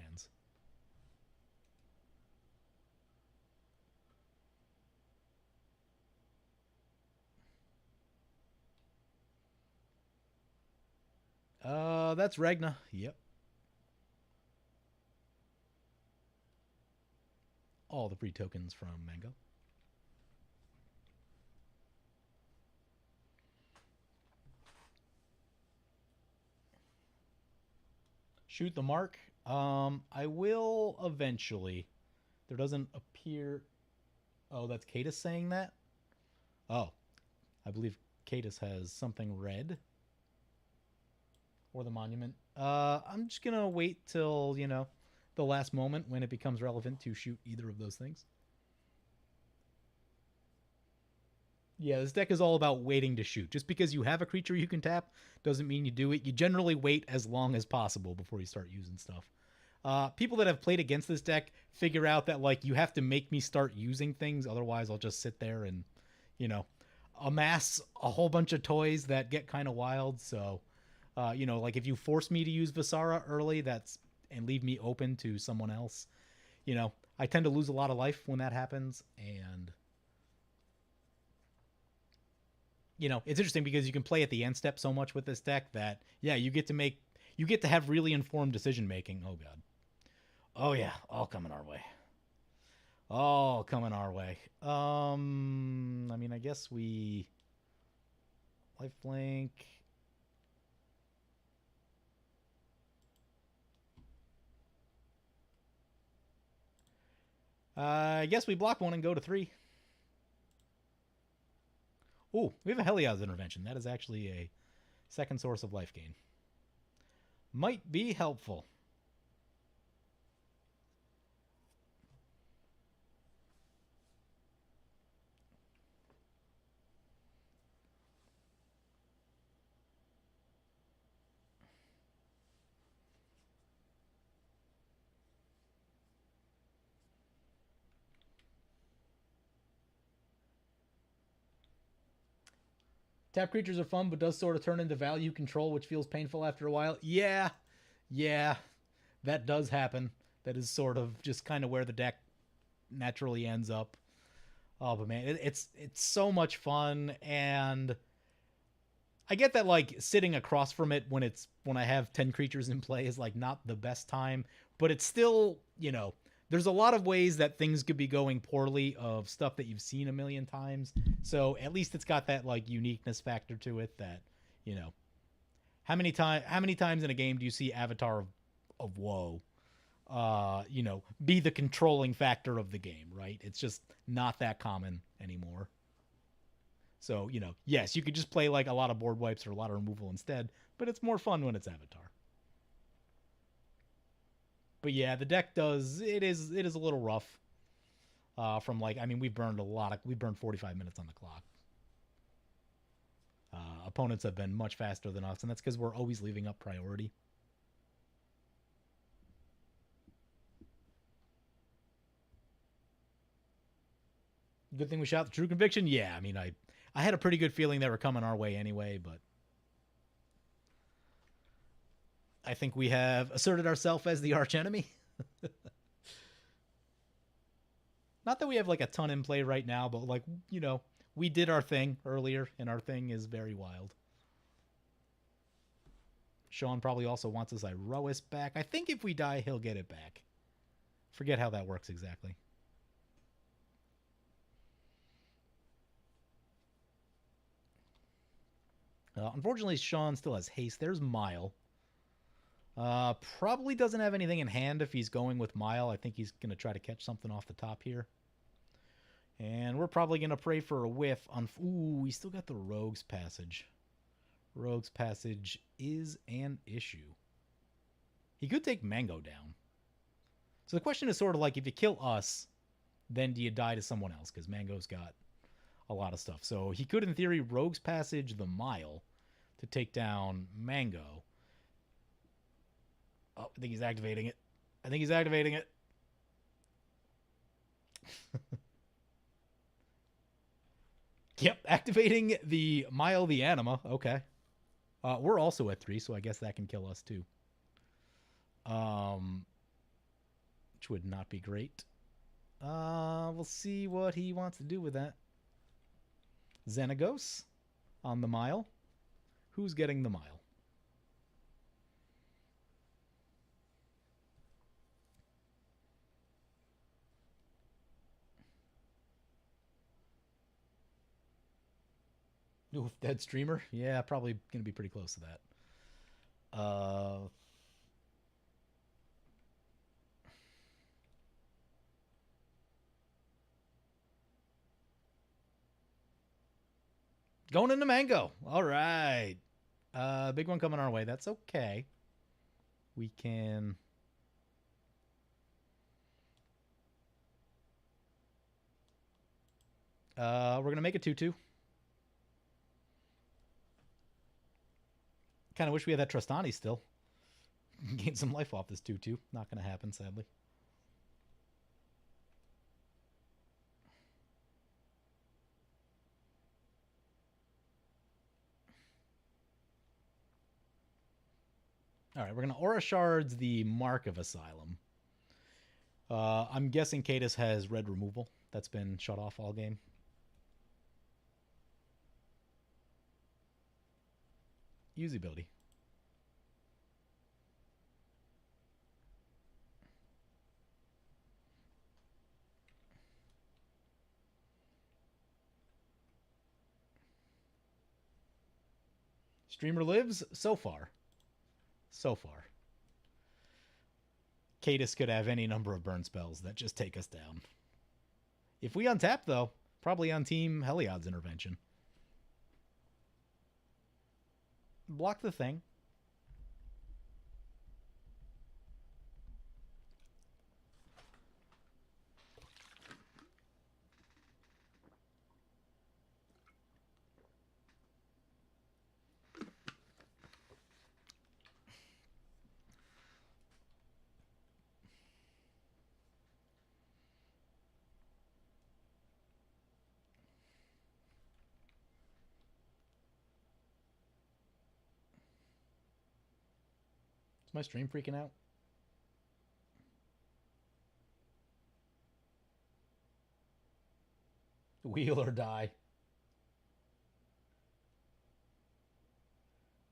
That's Regna. Yep. All the free tokens from Mango. Shoot the mark. I will eventually. There doesn't appear... Oh, that's Katus saying that? Oh. I believe Katus has something red. Or the monument. I'm just going to wait till, the last moment when it becomes relevant to shoot either of those things. Yeah, this deck is all about waiting to shoot. Just because you have a creature you can tap doesn't mean you do it. You generally wait as long as possible before you start using stuff. People that have played against this deck figure out that like you have to make me start using things, otherwise I'll just sit there and, you know, amass a whole bunch of toys that get kind of wild. So, like if you force me to use Visara early, and leave me open to someone else, I tend to lose a lot of life when that happens. And it's interesting because you can play at the end step so much with this deck that, yeah, you get to have really informed decision making. Oh god. Oh yeah, all coming our way. All coming our way. I mean, I guess we lifelink. I guess we block one and go to 3. Oh, we have a Helios intervention. That is actually a second source of life gain. Might be helpful. Tap creatures are fun, but does sort of turn into value control, which feels painful after a while. Yeah, that does happen. That is sort of just kind of where the deck naturally ends up. Oh, but man, it's so much fun, and I get that like sitting across from it when I have 10 creatures in play is like not the best time, but it's still, there's a lot of ways that things could be going poorly of stuff that you've seen a million times. So at least it's got that like uniqueness factor to it that, you know, how many times in a game do you see Avatar of Woe be the controlling factor of the game, right? It's just not that common anymore. So, yes, you could just play like a lot of board wipes or a lot of removal instead, but it's more fun when it's Avatar. But yeah, the deck it is a little rough. From like, I mean, we burned 45 minutes on the clock. Opponents have been much faster than us, and that's because we're always leaving up priority. Good thing we shot the True Conviction. Yeah, I mean, I had a pretty good feeling they were coming our way anyway, but I think we have asserted ourselves as the archenemy. Not that we have like a ton in play right now, but like, we did our thing earlier, and our thing is very wild. Sean probably also wants his Iroas back. I think if we die, he'll get it back. Forget how that works exactly. Unfortunately, Sean still has haste. There's Mile. Probably doesn't have anything in hand if he's going with Mile. I think he's going to try to catch something off the top here. And we're probably going to pray for a whiff on... Ooh, we still got the Rogue's Passage. Rogue's Passage is an issue. He could take Mango down. So the question is sort of like, if you kill us, then do you die to someone else? Because Mango's got a lot of stuff. So he could, in theory, Rogue's Passage the Mile to take down Mango. Oh, I think he's activating it. Yep, activating the Mile the Anima. Okay. We're also at 3, so I guess that can kill us too. Which would not be great. We'll see what he wants to do with that. Xenagos on the Mile. Who's getting the Mile? Oof, dead streamer? Yeah, probably going to be pretty close to that. Going into Mango. All right. Big one coming our way. That's okay. We can... we're going to make a 2-2. Kind of wish we had that Trostani still. Gain some life off this 2-2. Not going to happen, sadly. All right, we're going to Aura Shards the Mark of Asylum. I'm guessing Cadis has red removal. That's been shut off all game. Use ability. Streamer lives so far. So far. Cadis could have any number of burn spells that just take us down. If we untap, though, probably on Team Heliod's intervention. Block the thing. Is my stream freaking out? Wheel or die.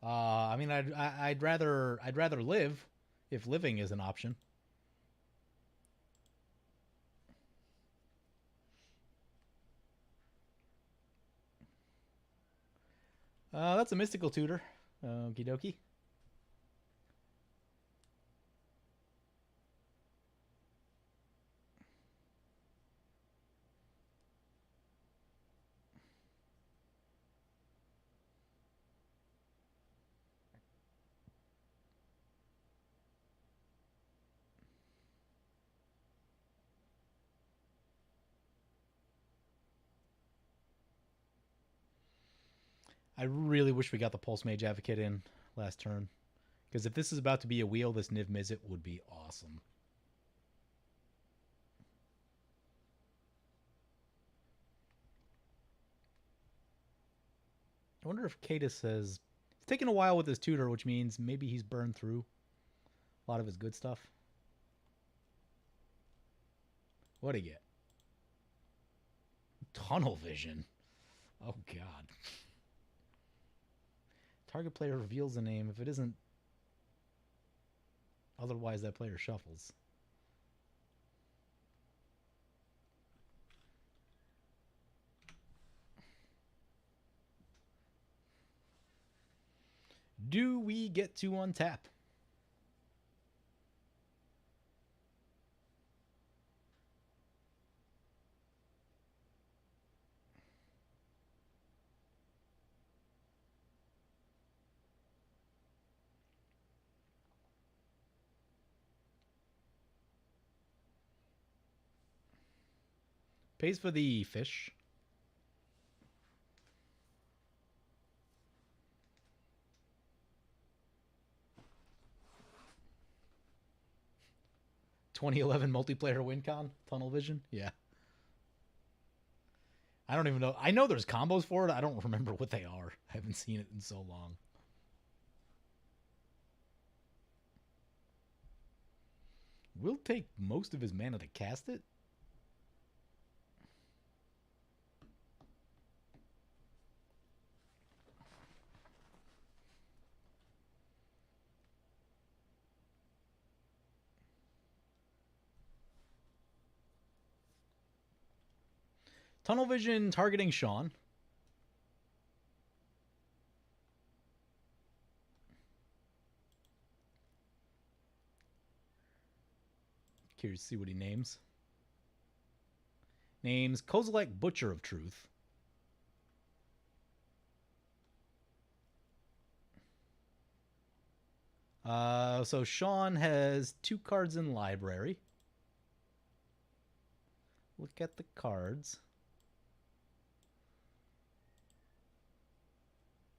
I mean, I'd rather live if living is an option. That's a mystical tutor. Okie dokie. I really wish we got the Pulse Mage Advocate in last turn. Because if this is about to be a wheel, this Niv Mizzet would be awesome. I wonder if Cadis has... It's taken a while with his tutor, which means maybe he's burned through a lot of his good stuff. What'd he get? Tunnel Vision. Oh, God. Target player reveals a name. If it isn't... Otherwise, that player shuffles. Do we get to untap? Pays for the fish. ...2011 multiplayer WinCon? Tunnel Vision? Yeah. I don't even know. I know there's combos for it. I don't remember what they are. I haven't seen it in so long. We'll take most of his mana to cast it? Tunnel Vision targeting Sean. Curious to see what he names. Names Kozilek Butcher of Truth. So Sean has 2 cards in library. Look at the cards.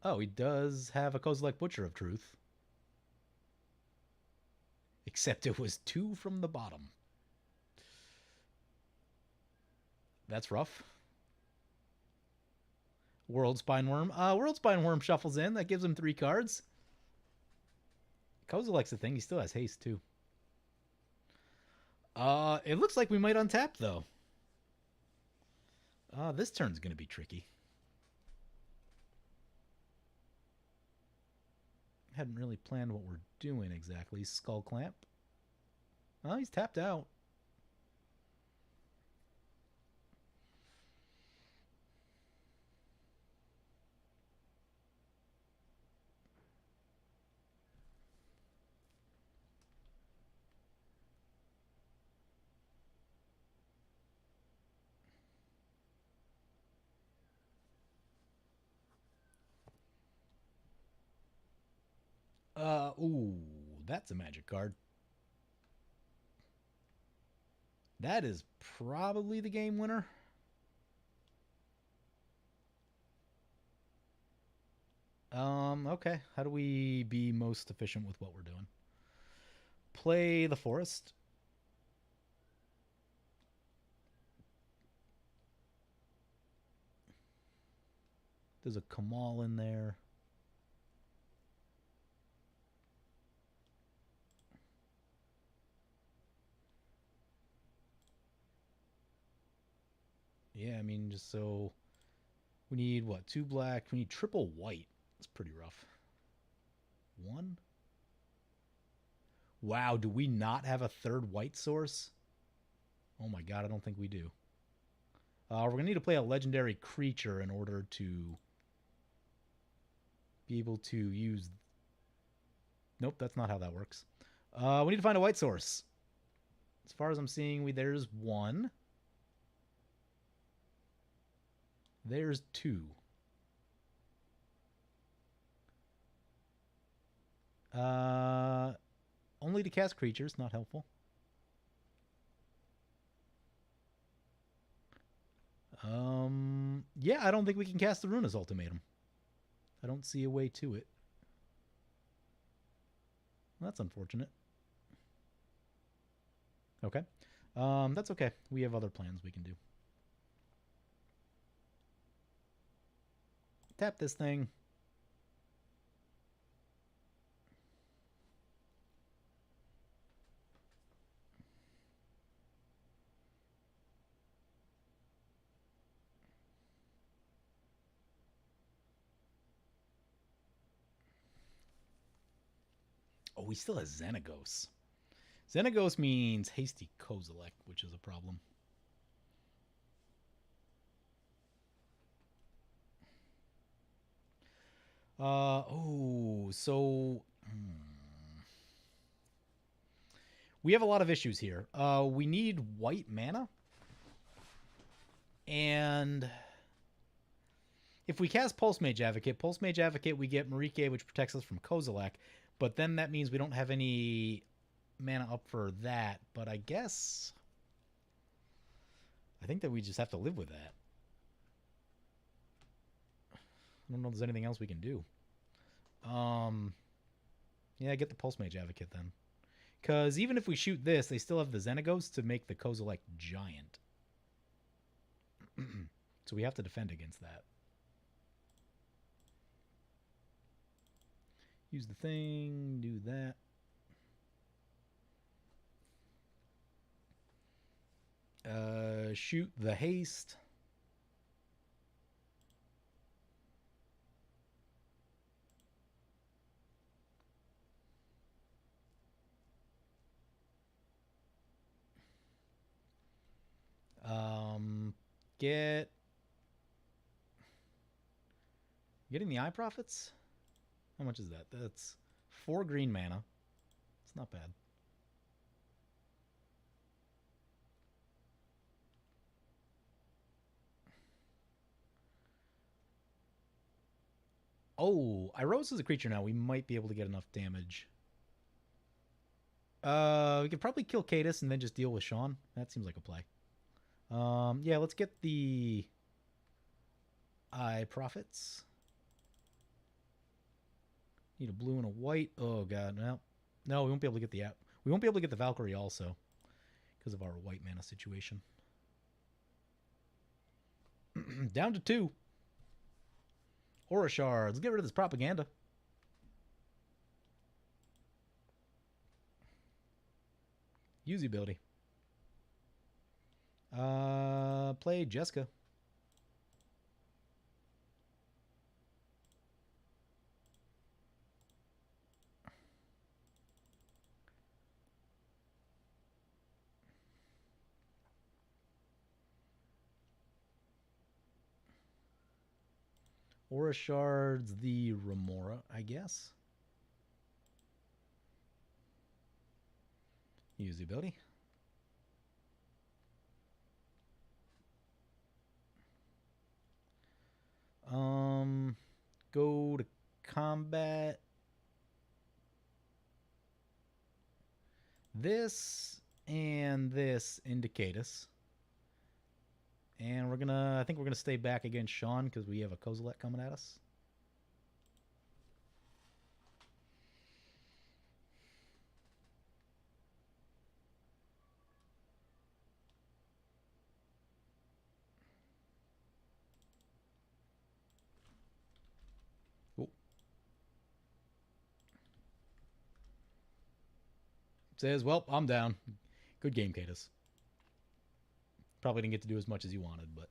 Oh, he does have a Kozilek Butcher of Truth. Except it was 2 from the bottom. That's rough. World Spineworm. World Spineworm shuffles in. That gives him 3 cards. Kozilek's a thing. He still has haste, too. It looks like we might untap, though. This turn's going to be tricky. Hadn't really planned what we're doing exactly. Skull Clamp. Oh, he's tapped out. Ooh, that's a magic card. That is probably the game winner. Okay. How do we be most efficient with what we're doing? Play the forest. There's a Kamal in there. Yeah, I mean, just so we need what? 2 black. We need triple white. It's pretty rough. 1. Wow, do we not have a 3rd white source? Oh my god, I don't think we do. We're going to need to play a legendary creature in order to be able to use... Nope, that's not how that works. We need to find a white source. As far as I'm seeing, there's 1. There's 2. Only to cast creatures, not helpful. Yeah, I don't think we can cast the Runa's Ultimatum. I don't see a way to it. Well, that's unfortunate. Okay. That's okay. We have other plans we can do. Tap this thing. Oh, he still has Xenagos. Xenagos means Hasty Kozilek, which is a problem. So we have a lot of issues here. We need white mana. And if we cast Pulse Mage Advocate, we get Marike, which protects us from Kozilek. But then that means we don't have any mana up for that. But I guess... I think that we just have to live with that. I don't know if there's anything else we can do. Yeah, get the Pulse Mage Advocate then. Because even if we shoot this, they still have the Xenagos to make the Kozilek giant. So we have to defend against that. Use the thing, do that. Shoot the haste. Getting the Eye Prophets? How much is that? That's 4 green mana. It's not bad. Oh, Iros is a creature now. We might be able to get enough damage. We could probably kill Cadus and then just deal with Sean. That seems like a play. Yeah, let's get the Eye Prophets. Need a blue and a white. Oh god, no. No, we won't be able to get the app. We won't be able to get the Valkyrie also because of our white mana situation. Down to 2. Aura shards. Let's get rid of this propaganda. Use ability. Play Jessica. Aura shards the Remora, I guess. Use the ability. Go to combat. This and this indicate us. And I think we're gonna stay back against Sean because we have a Kozilek coming at us. Oh. Says, well, I'm down. Good game, Katus. Probably didn't get to do as much as you wanted, but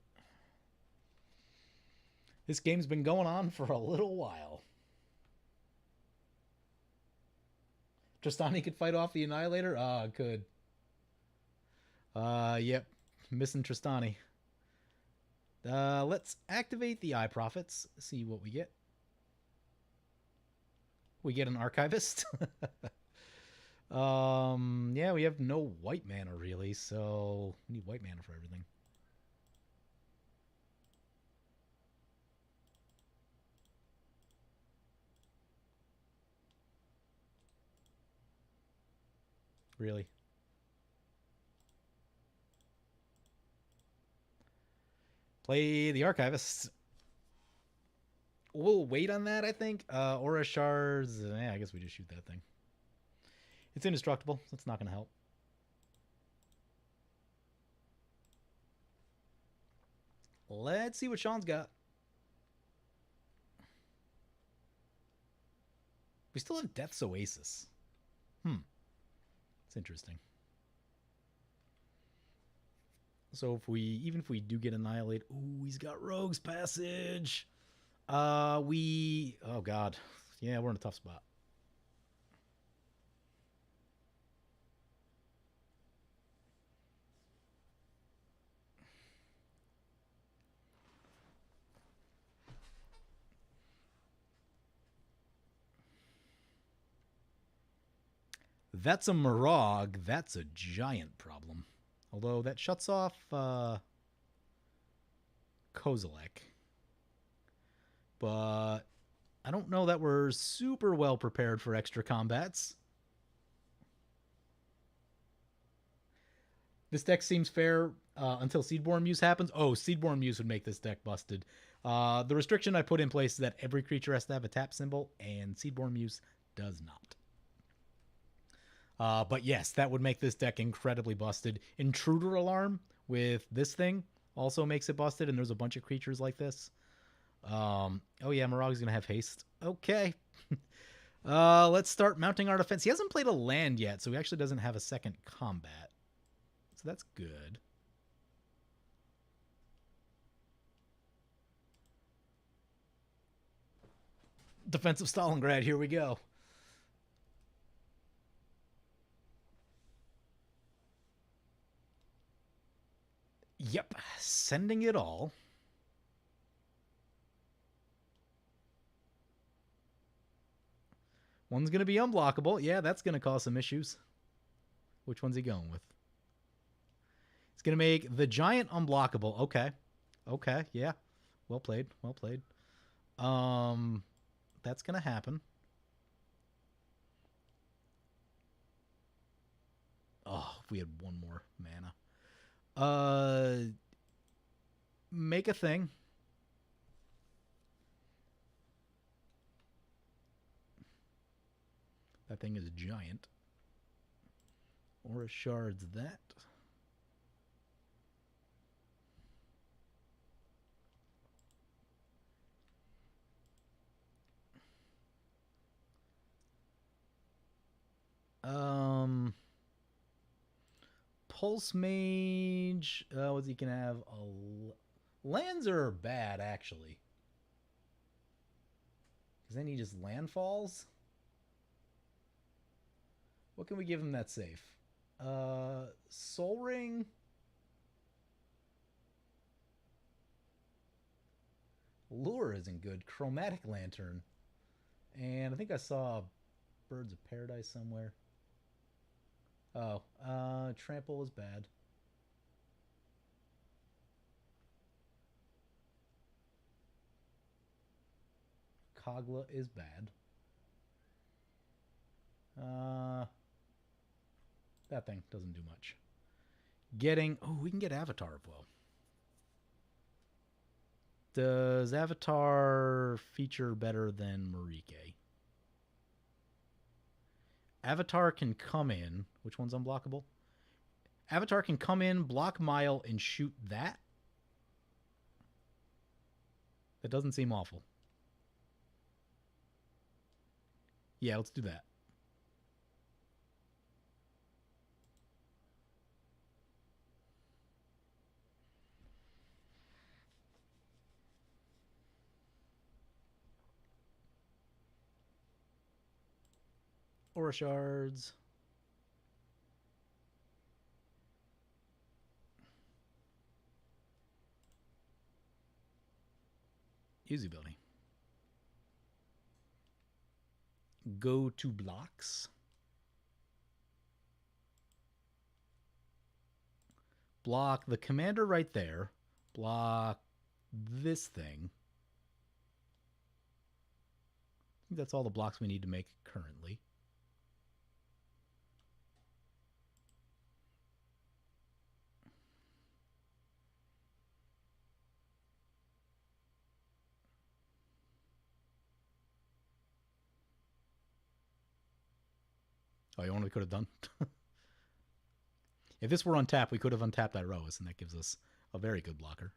this game's been going on for a little while. Tristani could fight off the Annihilator? Could. Yep. Missing Tristani. Let's activate the Eye Prophets. See what we get. We get an Archivist. Yeah, we have no white mana really, so we need white mana for everything. Really? Play the Archivist. We'll wait on that, I think. Aura Shards. Yeah, I guess we just shoot that thing. It's indestructible, so it's not going to help. Let's see what Sean's got. We still have Death's Oasis. It's interesting. So even if we do get Annihilate, ooh, he's got Rogue's Passage. Oh god. Yeah, we're in a tough spot. That's a Mirage. That's a giant problem. Although that shuts off Kozilek. But I don't know that we're super well prepared for extra combats. This deck seems fair until Seedborn Muse happens. Oh, Seedborn Muse would make this deck busted. The restriction I put in place is that every creature has to have a tap symbol, and Seedborn Muse does not. But yes, that would make this deck incredibly busted. Intruder Alarm with this thing also makes it busted, and there's a bunch of creatures like this. Oh yeah, Mirag's gonna have haste. Okay. Let's start mounting our defense. He hasn't played a land yet, so he actually doesn't have a second combat. So that's good. Defensive Stalingrad, here we go. Yep, sending it all. One's going to be unblockable. Yeah, that's going to cause some issues. Which one's he going with? It's going to make the giant unblockable. Okay. Okay, yeah. Well played. Well played. That's going to happen. Oh, if we had one more mana. Make a thing. That thing is giant. Aura shards that. Pulse Mage. What he can have? Lands are bad, actually. Because then he just landfalls. What can we give him that's safe? Soul Ring. Lure isn't good. Chromatic Lantern. And I think I saw Birds of Paradise somewhere. Oh, Trample is bad. Kogla is bad. That thing doesn't do much. We can get Avatar of Woe. Does Avatar feature better than Marike? Avatar can come in. Which one's unblockable? Avatar can come in, block Mile, and shoot that? That doesn't seem awful. Yeah, let's do that. Aura shards. Use ability. Go to blocks. Block the commander right there. Block this thing. I think that's all the blocks we need to make currently. Oh, you want we could have done? If this were untapped, we could have untapped Iroas, and that gives us a very good blocker.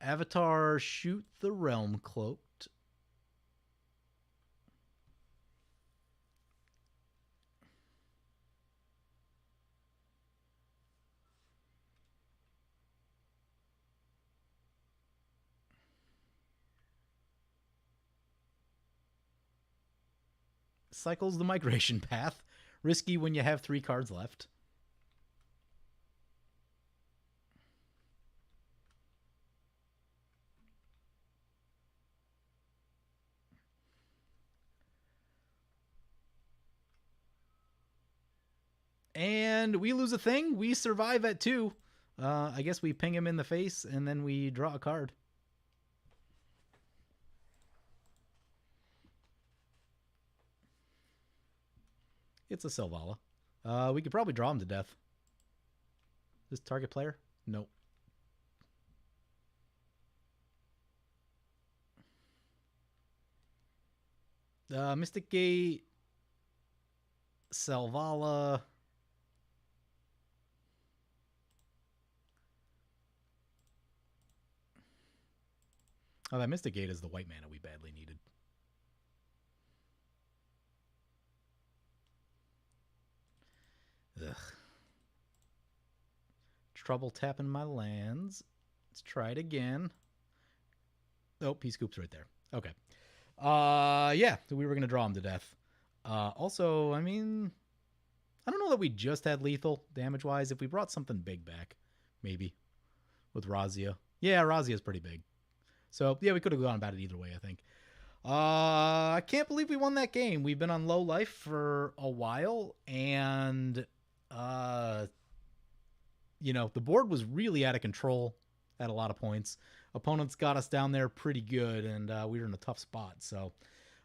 Avatar, shoot the Realm Cloaked. Cycles the Migration Path. Risky when you have 3 cards left. And we lose a thing. We survive at 2. I guess we ping him in the face, and then we draw a card. It's a Selvala. We could probably draw him to death. This target player? Nope. Mystic Gate. Selvala. Oh, that Mystic Gate is the white mana we badly needed. Ugh. Trouble tapping my lands. Let's try it again. Oh, P-Scoop's right there. Okay. Yeah, we were going to draw him to death. Also, I mean, I don't know that we just had lethal damage-wise. If we brought something big back, maybe, with Razia. Yeah, Razia's pretty big. So, yeah, we could have gone about it either way, I think. I can't believe we won that game. We've been on low life for a while, and, you know, the board was really out of control at a lot of points. Opponents got us down there pretty good, and we were in a tough spot. So,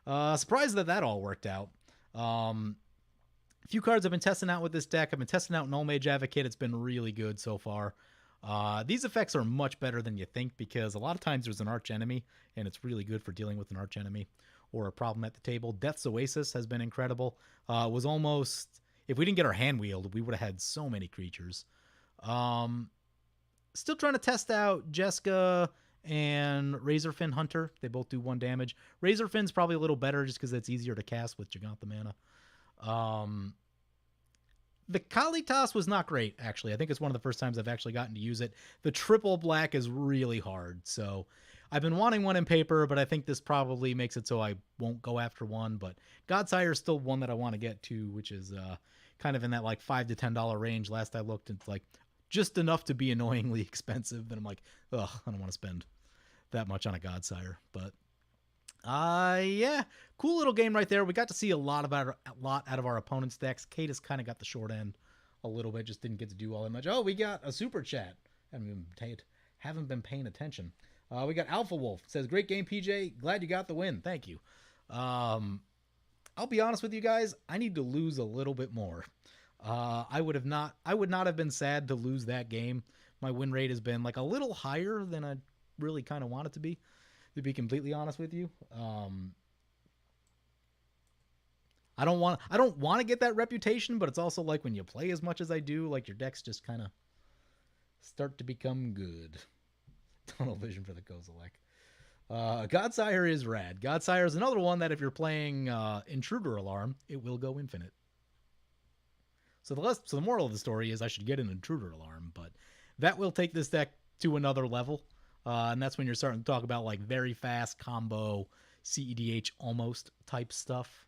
surprised that all worked out. A few cards I've been testing out with this deck. I've been testing out Null Mage Advocate. It's been really good so far. These effects are much better than you think because a lot of times there's an arch enemy, and it's really good for dealing with an arch enemy or a problem at the table. Death's Oasis has been incredible. Was almost, if we didn't get our hand wheeled, we would have had so many creatures. Still trying to test out Jeska and Razorfin Hunter. They both do 1 damage. Razorfin's probably a little better just because it's easier to cast with Jegantha mana. The Kalitas was not great, actually. I think it's one of the first times I've actually gotten to use it. The triple black is really hard, so I've been wanting one in paper, but I think this probably makes it so I won't go after one. But Godsire is still one that I want to get to, which is kind of in that like $5 to $10 range. Last I looked, it's like just enough to be annoyingly expensive. And I'm like, ugh, I don't want to spend that much on a Godsire. But yeah, cool little game right there. We got to see a lot out of our opponent's decks. Kate has kind of got the short end a little bit, just didn't get to do all that much. Oh, we got a super chat. Haven't been paying attention. We got Alpha Wolf. It says, great game, PJ. Glad you got the win. Thank you. I'll be honest with you guys. I need to lose a little bit more. I would not have been sad to lose that game. My win rate has been like a little higher than I really kind of want it to be completely honest with you. I don't want to get that reputation, but it's also like when you play as much as I do, like your decks just kind of start to become good. Tunnel vision for the Kozilek. Godsire is rad. Godsire is another one that if you're playing Intruder Alarm, it will go infinite. So the moral of the story is I should get an Intruder Alarm, but that will take this deck to another level. And that's when you're starting to talk about like very fast combo CEDH almost type stuff.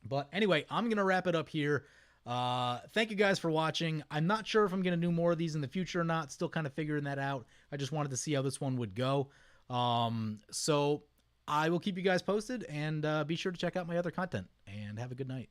But anyway, I'm going to wrap it up here. Thank you guys for watching. I'm not sure if I'm going to do more of these in the future or not. Still kind of figuring that out. I just wanted to see how this one would go. So I will keep you guys posted, and be sure to check out my other content, and have a good night.